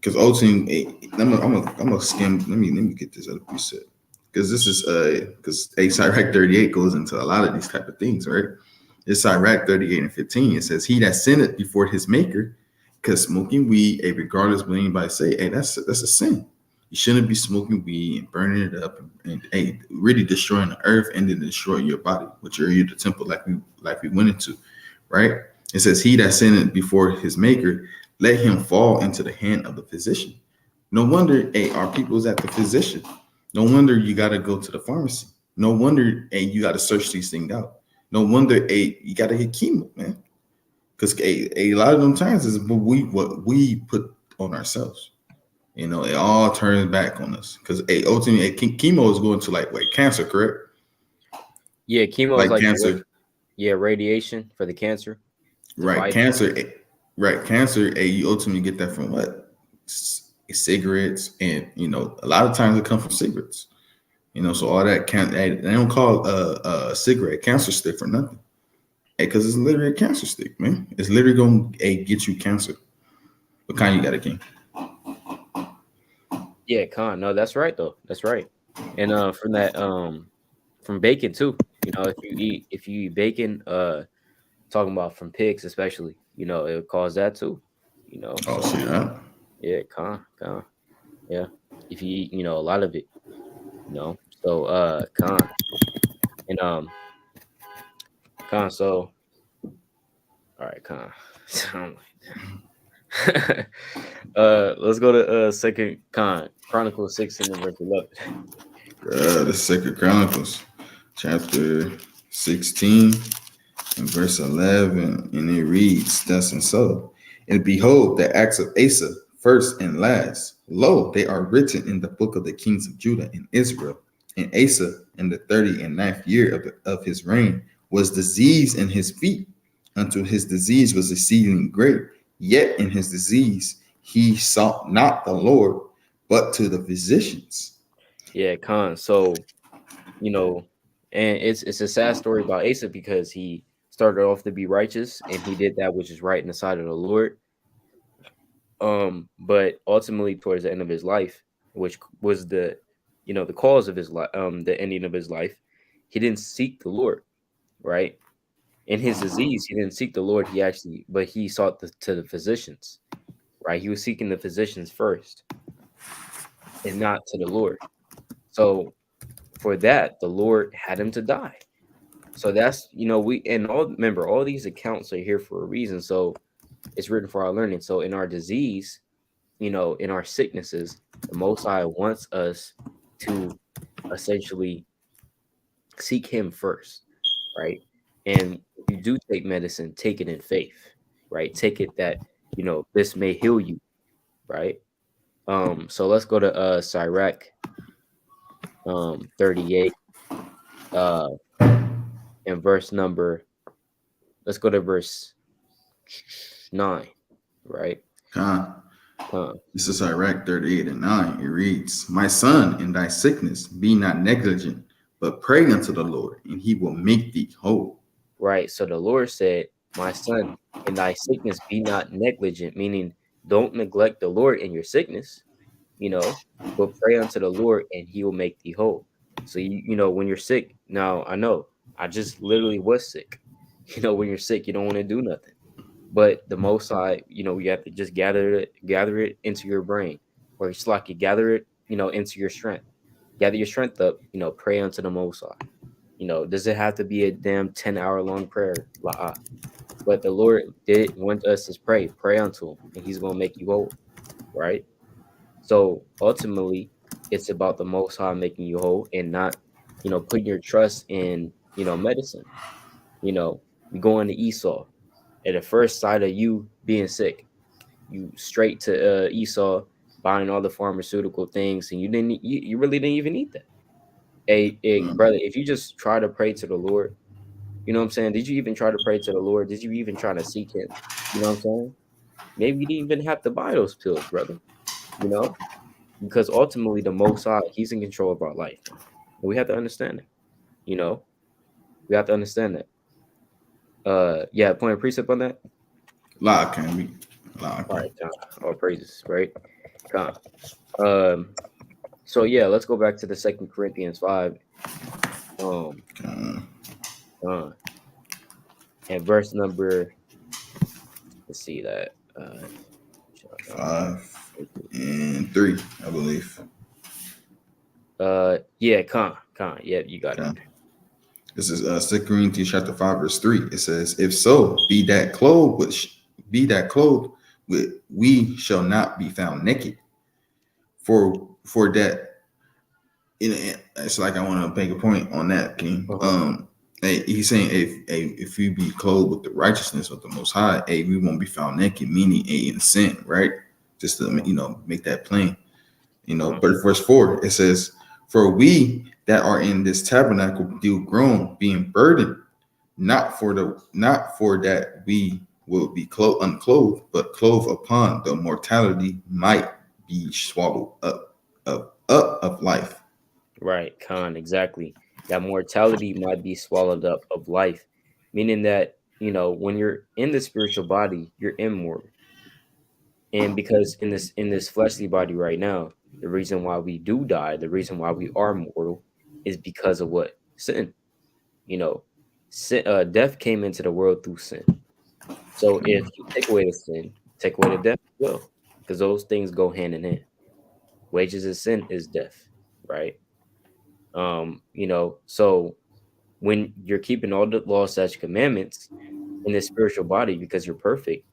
Because ultimately, I'm gonna skim. Let me get this other preset, because this is because Sirach 38 goes into a lot of these type of things, right? It's Sirach 38:15. It says, he that sinneth before his maker, because smoking weed, regardless what anybody say, that's a sin. You shouldn't be smoking weed and burning it up and really destroying the earth and then destroying your body, which are the temple, like we went into, right? It says, he that sinned before his maker, let him fall into the hand of the physician. No wonder, our people's at the physician. No wonder you got to go to the pharmacy. No wonder, you got to search these things out. No wonder, you got to get chemo, man. Because a lot of them times is what we put on ourselves. You know, it all turns back on us. Because ultimately, chemo is going to like cancer, correct? Yeah, chemo is Like like cancer, yeah, radiation for the cancer to right? fight. Right? Cancer, you ultimately get that from what? Cigarettes, and a lot of times it comes from cigarettes. So all that they don't call a cigarette cancer stick for nothing. Because it's literally a cancer stick, man. It's literally gonna get you cancer. What kind you got, King? Yeah, con. No, that's right though. That's right. And from that from bacon too. If you eat bacon, talking about from pigs especially, it would cause that too. Oh So shit, huh? yeah, con. Yeah. If you eat, a lot of it, So con. And con, so all right, con. So, let's go to second con Chronicles 16 and verse 11. The Second Chronicles, chapter 16 and verse 11, and it reads, "Thus and so, and behold, the acts of Asa, first and last, lo, they are written in the book of the kings of Judah and Israel. And Asa, in the 39th year of his reign, was diseased in his feet, until his disease was exceeding great. Yet in his disease he sought not the Lord, but to the physicians." Yeah, con. So, you know, and it's a sad story about Asa because he started off to be righteous and he did that which is right in the sight of the Lord. But ultimately towards the end of his life, which was the cause of his life, the ending of his life, he didn't seek the Lord, right? In his disease, he didn't seek the Lord. But he sought to the physicians, right? He was seeking the physicians first and not to the Lord. So for that, the Lord had him to die. So that's we and all remember all these accounts are here for a reason. So it's written for our learning. So in our disease, in our sicknesses, the Most High wants us to essentially seek Him first, right? And if you do take medicine, take it in faith, right? Take it that this may heal you, right? So let's go to Sirach 38 uh and verse number. Let's go to verse 9, right? Con. Uh, This is Iraq 38 and 9. It reads, "My son, in thy sickness, be not negligent, but pray unto the Lord, and he will make thee whole." right. So the Lord said, "My son, in thy sickness be not negligent," meaning don't neglect the Lord in your sickness, but pray unto the Lord and he will make thee whole. So when you're sick, now I know I just literally was sick. When you're sick, you don't want to do nothing. But the Most High, you have to just gather it into your brain, or it's like you gather it, into your strength. Gather your strength up, pray unto the Most High. Does it have to be a damn 10-hour long prayer? La. But the Lord did want us to pray unto him, and he's gonna make you whole, right? So ultimately, it's about the Most High making you whole and not, putting your trust in, medicine. You go into Esau at the first sight of you being sick, you straight to Esau buying all the pharmaceutical things, and you really didn't even need that. Hey, brother, if you just try to pray to the Lord, you know what I'm saying? Did you even try to pray to the Lord? Did you even try to seek Him? You know what I'm saying? Maybe you didn't even have to buy those pills, brother. You know, because ultimately the Most High, He's in control of our life, man. And we have to understand it. You know, we have to understand that. Yeah, point of precept on that. La can we? La All can. right, John. All praises, right? Con. Um. So yeah, let's go back to the Second Corinthians 5. Um. Con. Uh, and verse number. Let's see that. 5 and 3, I believe. Yeah, con. Yeah, you got it. Con. This is 2 Corinthians chapter 5, verse 3. It says, "If so, be that clothed with we shall not be found naked. For that," it's like I want to make a point on that, King. Uh-huh. Hey, he's saying if we be clothed with the righteousness of the Most High, hey, we won't be found naked, meaning in sin, right? Just to make that plain. But verse 4 it says, "For we that are in this tabernacle do groan, being burdened, not for that we will be unclothed, but clothed upon the mortality might be swallowed up of life." Right, Khan, exactly. That mortality might be swallowed up of life, meaning that, when you're in the spiritual body, you're immortal. And because in this fleshly body right now, the reason why we do die, the reason why we are mortal is because of what? Sin. You know, death came into the world through sin. So if you take away the sin, take away the death as well, because those things go hand in hand. Wages of sin is death, right? So when you're keeping all the law, such commandments in this spiritual body because you're perfect,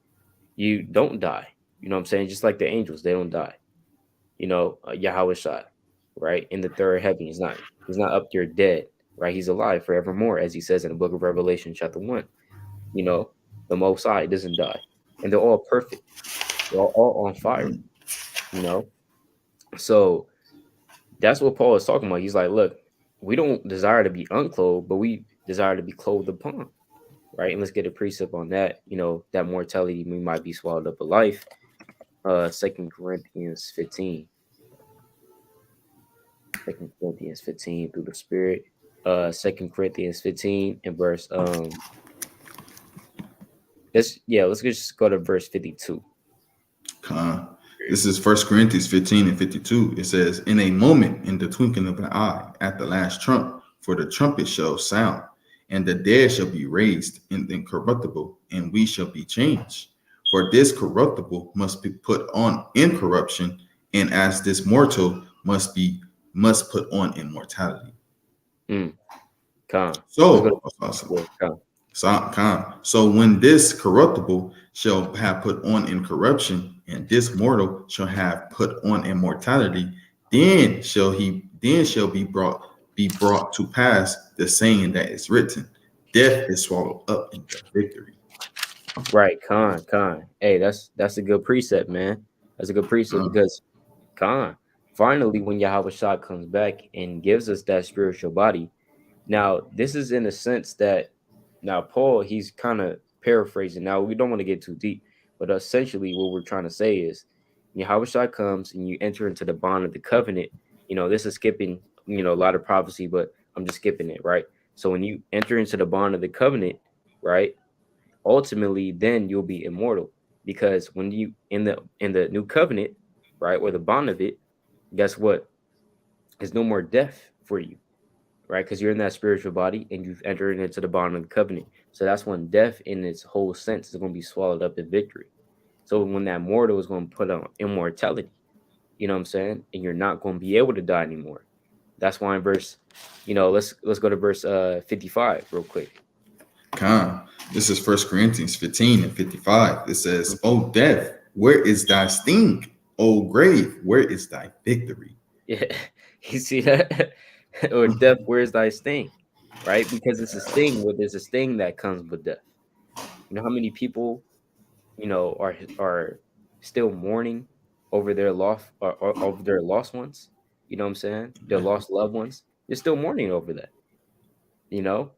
you don't die. You know what I'm saying? Just like the angels, they don't die. Yahweh Shai, right? In the third heaven, he's not up there dead, right? He's alive forevermore, as he says in the book of Revelation, chapter 1. You know, the Most High doesn't die, and they're all perfect. They're all on fire. You know, so that's what Paul is talking about. He's like, look, we don't desire to be unclothed, but we desire to be clothed upon, right? And let's get a precept on that. That mortality we might be swallowed up alive. 2 Corinthians 15. 2 Corinthians 15 through the Spirit. 2 Corinthians 15 and verse let's just go to verse 52. This is 1 Corinthians 15 and 52. It says, "In a moment, in the twinkling of an eye, at the last trump, for the trumpet shall sound, and the dead shall be raised incorruptible, and we shall be changed. For this corruptible must be put on incorruption, and as this mortal must put on immortality." Con. Let's go to So, verse 54. Con. so when this corruptible shall have put on incorruption, and this mortal shall have put on immortality, then shall be brought to pass the saying that is written, "Death is swallowed up in the victory." Right, con. Hey, that's a good precept, man. That's a good precept Uh, because con. Finally, when Yahweh Shah comes back and gives us that spiritual body. Now, this is in a sense that now Paul, he's kind of paraphrasing. Now, we don't want to get too deep, but essentially what we're trying to say is Yahweh Shai comes and you enter into the bond of the covenant. This is skipping, a lot of prophecy, but I'm just skipping it, right? So when you enter into the bond of the covenant, right, ultimately then you'll be immortal because when you in the new covenant, right, or the bond of it, guess what? There's no more death for you, right? Because you're in that spiritual body and you've entered into the bond of the covenant. So that's when death, in its whole sense, is going to be swallowed up in victory. So when that mortal is going to put on immortality, you know what I'm saying, and you're not going to be able to die anymore. That's why in verse, let's go to verse 55 real quick. this is 1 Corinthians 15 and 55. It says, "O death, where is thy sting? O grave, where is thy victory?" Yeah, you see that? Or death, where's thy sting? Right? Because it's a sting. There's a sting that comes with death. You know how many people are still mourning over their or over their lost ones. You know what I'm saying? Their lost loved ones. They're still mourning over that. You know,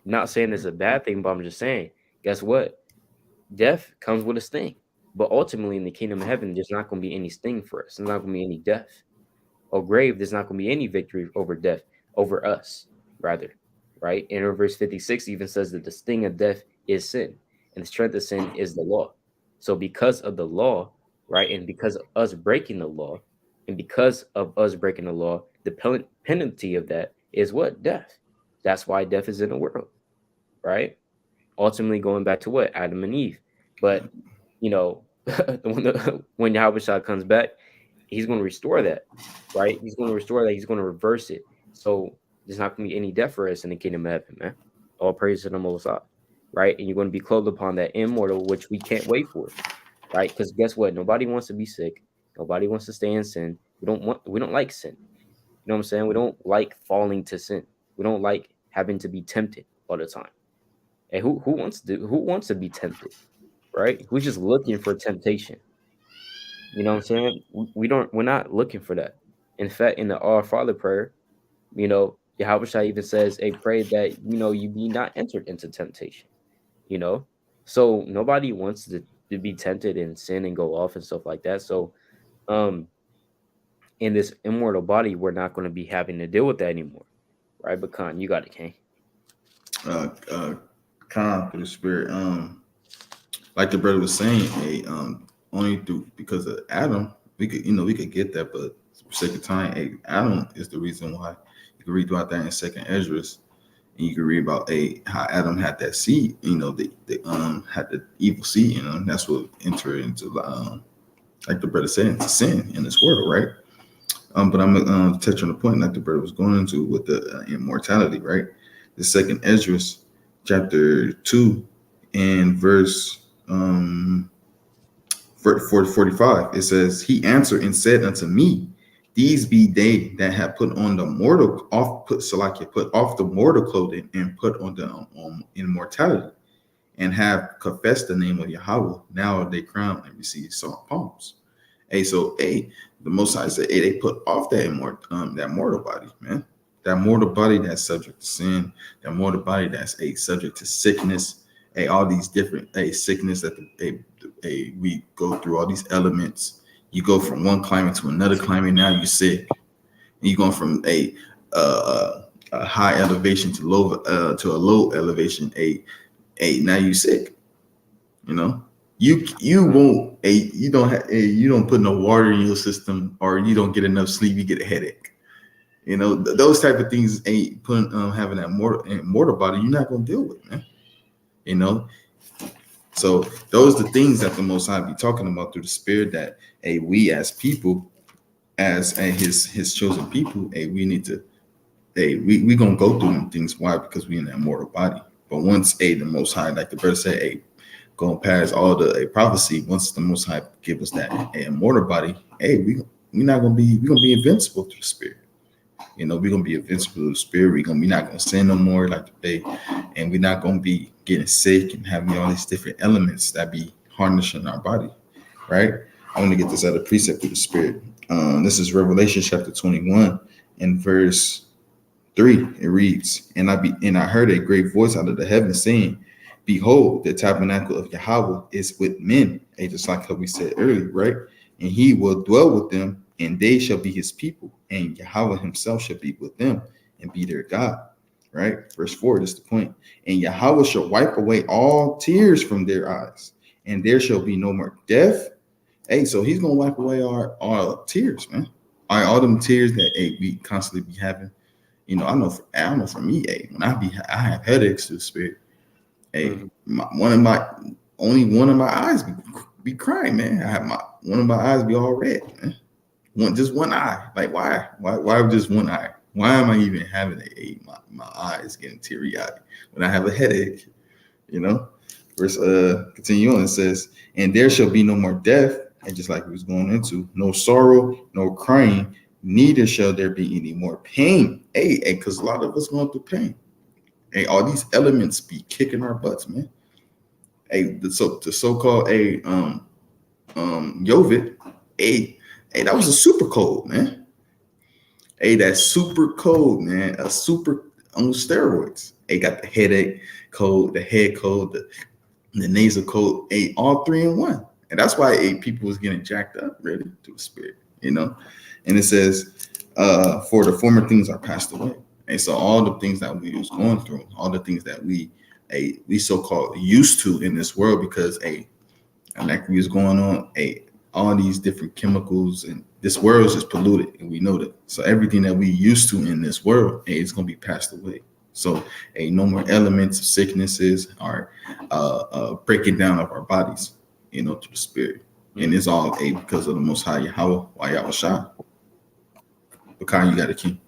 not saying it's a bad thing, but I'm just saying, guess what? Death comes with a sting. But ultimately, in the kingdom of heaven, there's not going to be any sting for us. There's not going to be any death or grave. There's not going to be any victory over death, over us, rather. Right? And verse 56 even says that the sting of death is sin, and the strength of sin is the law. So because of the law, right, and because of us breaking the law, and because of us breaking the law, the penalty of that is what? Death. That's why death is in the world, right? Ultimately going back to what? Adam and Eve. But when Yahweh Shah comes back, he's going to restore that, right? He's going to restore that. He's going to reverse it. So there's not going to be any death for us in the kingdom of heaven, man. All praise to the Most High, right? And you're going to be clothed upon that immortal, which we can't wait for, right? Because guess what? Nobody wants to be sick. Nobody wants to stay in sin. We don't like sin. You know what I'm saying? We don't like falling to sin. We don't like having to be tempted. all the time. And who wants to be tempted, right? Who's just looking for temptation? You know what I'm saying? We're not looking for that. In fact, in the Our Father prayer, Yahweh Shai even says, "Hey, pray that you be not entered into temptation." You know, so nobody wants to be tempted and sin and go off and stuff like that. So, um, in this immortal body, we're not going to be having to deal with that anymore, right? But Khan, you got it, King. uh, uh, calm through the spirit. Like the brother was saying, only through because of Adam, we could get that, but for sake of time, Adam is the reason why. You can read about that in Second Esdras, and you can read about how Adam had that seed. They had the evil seed. That's what entered into like the brother said, into sin in this world, right? But I'm gonna touch on the point like the brother was going into with the immortality, right? The Second Esdras, chapter 2, and verse 45, it says, "He answered and said unto me, These be they that have put on the mortal off put Salakia, put off the mortal clothing and put on the immortality, and have confessed the name of Yahweh. Now are they crowned and receive soft palms." The Most High said, "Hey, they put off that mortal body, man. That mortal body that's subject to sin, that mortal body that's subject to sickness, all these different sickness that we go through all these elements. You go from one climate to another climate. Now you're sick. And you're going from a high elevation to a low elevation. Now you sick. You won't you don't put no water in your system, or you don't get enough sleep, you get a headache. Those type of things ain't putting having that mortal body you're not gonna deal with, man. So those are the things that the Most High be talking about through the Spirit, that we as people, as his chosen people, we need to we gonna go through them things. Why? Because we in that mortal body. But once the Most High, like the brother said, going past all the prophecy, once the Most High give us that immortal body, we're gonna be invincible through the Spirit. We're gonna be invincible through the Spirit. We not gonna sin no more like today, and we're not gonna be getting sick and having all these different elements that be harnessing our body, right? I want to get this other precept through the Spirit. This is Revelation chapter 21 and verse 3. It reads, "And I heard a great voice out of the heaven saying, Behold, the tabernacle of Yahweh is with men," just like how we said earlier, right? "And he will dwell with them, and they shall be his people, and Yahweh himself shall be with them and be their God." Right? Verse 4, this is the point. "And Yahweh shall wipe away all tears from their eyes, and there shall be no more death." So he's gonna wipe away our tears, man. All them tears that we constantly be having. I know for me, when I have headaches to the Spirit. One of my eyes be crying, man. I have one of my eyes be all red, man. Just one eye. Like why just one eye? Why am I even having my eyes getting teary eyed when I have a headache? Verse continue on. It says, "And there shall be no more death," and just like we was going into, "no sorrow, no crying, neither shall there be any more pain." Because a lot of us going through pain. All these elements be kicking our butts, man. The so-called Yovid, that was a super cold, man. That's super cold, man. A super on steroids. Got the headache cold, the head cold, the nasal cold, all three in one. And that's why people was getting jacked up, really, to the Spirit, And it says, "For the former things are passed away." And so all the things that we was going through, all the things that we so-called used to in this world, because like we was going on, all these different chemicals, and this world is just polluted, and we know that. So everything that we used to in this world, it's gonna be passed away. So no more elements of sicknesses or breaking down of our bodies, to the Spirit. And it's all because of the Most High Yahweh, Yahweh Shai. But Khan, you got a key.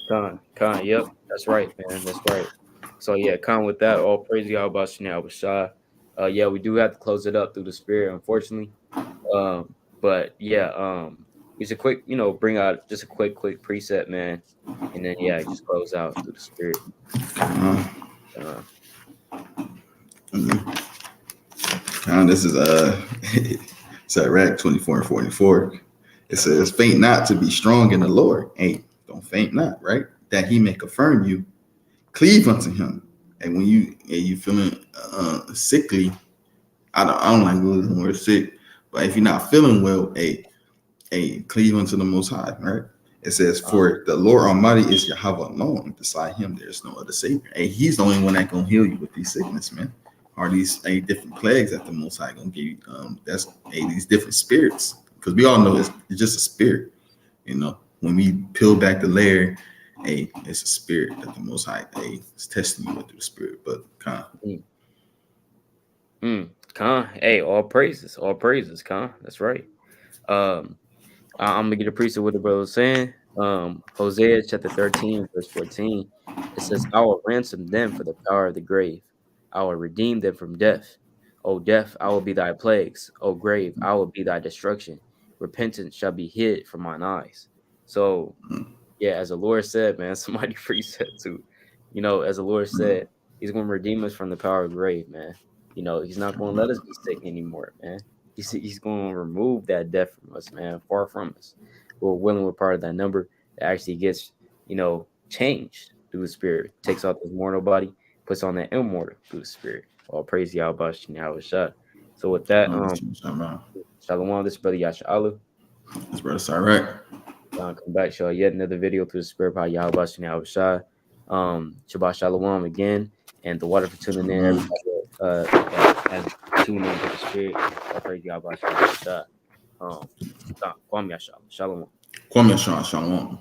Khan, yep, that's right, man. That's right. So yeah, Khan, with that, all praise Yahweh Shai, Shai. Yeah, we do have to close it up through the Spirit, unfortunately. But yeah, we should bring out just a quick preset, man, and then just close out through the Spirit. Uh, And this is Sirach 24:44. It says, "Faint not to be strong in the Lord." Hey, don't faint not, right? That He may confirm you. Cleave unto Him. And when you feeling sickly, I don't like using the word sick, but if you're not feeling well, cleave unto the Most High, right? It says, uh, "For the Lord Almighty is Yahweh alone. Beside Him, there is no other Savior." Hey, He's the only one that gonna heal you with these sickness, man. Or these different plagues that the Most High gonna give you. That's these different spirits, because we all know it's just a spirit. You know, when we peel back the layer, it's a spirit that the Most High is testing you with through the spirit. But kind of, mm, Con, hey, all praises, Con. That's right. Um, I'm gonna get a priest of what the brother was saying. Hosea chapter 13, verse 14. It says, I will ransom them for the power of the grave. I will redeem them from death. O death, I will be thy plagues. O grave, I will be thy destruction. Repentance shall be hid from mine eyes. So yeah, as the Lord said, man, somebody priest said too. As the Lord said, He's going to redeem us from the power of grave, man. He's not going to let us be sick anymore, man. He's going to remove that death from us, man, far from us. We're willing, we're part of that number that actually gets, changed through the Spirit. Takes off this mortal body, puts on that immortal through the Spirit. All praise Yahweh Shah. So with that, Shalom, this is brother Yasha Allah. that's brother Sirach. Come back, show yet another video through the Spirit by Yahweh Shah Shai. Shabbat Shalom again, and the water for tuning in. Shalom. Everybody that has tuned in to the Spirit, I praise Yahweh Shah Shai. Kwame Yasha. Shalom. Kwame Shalom.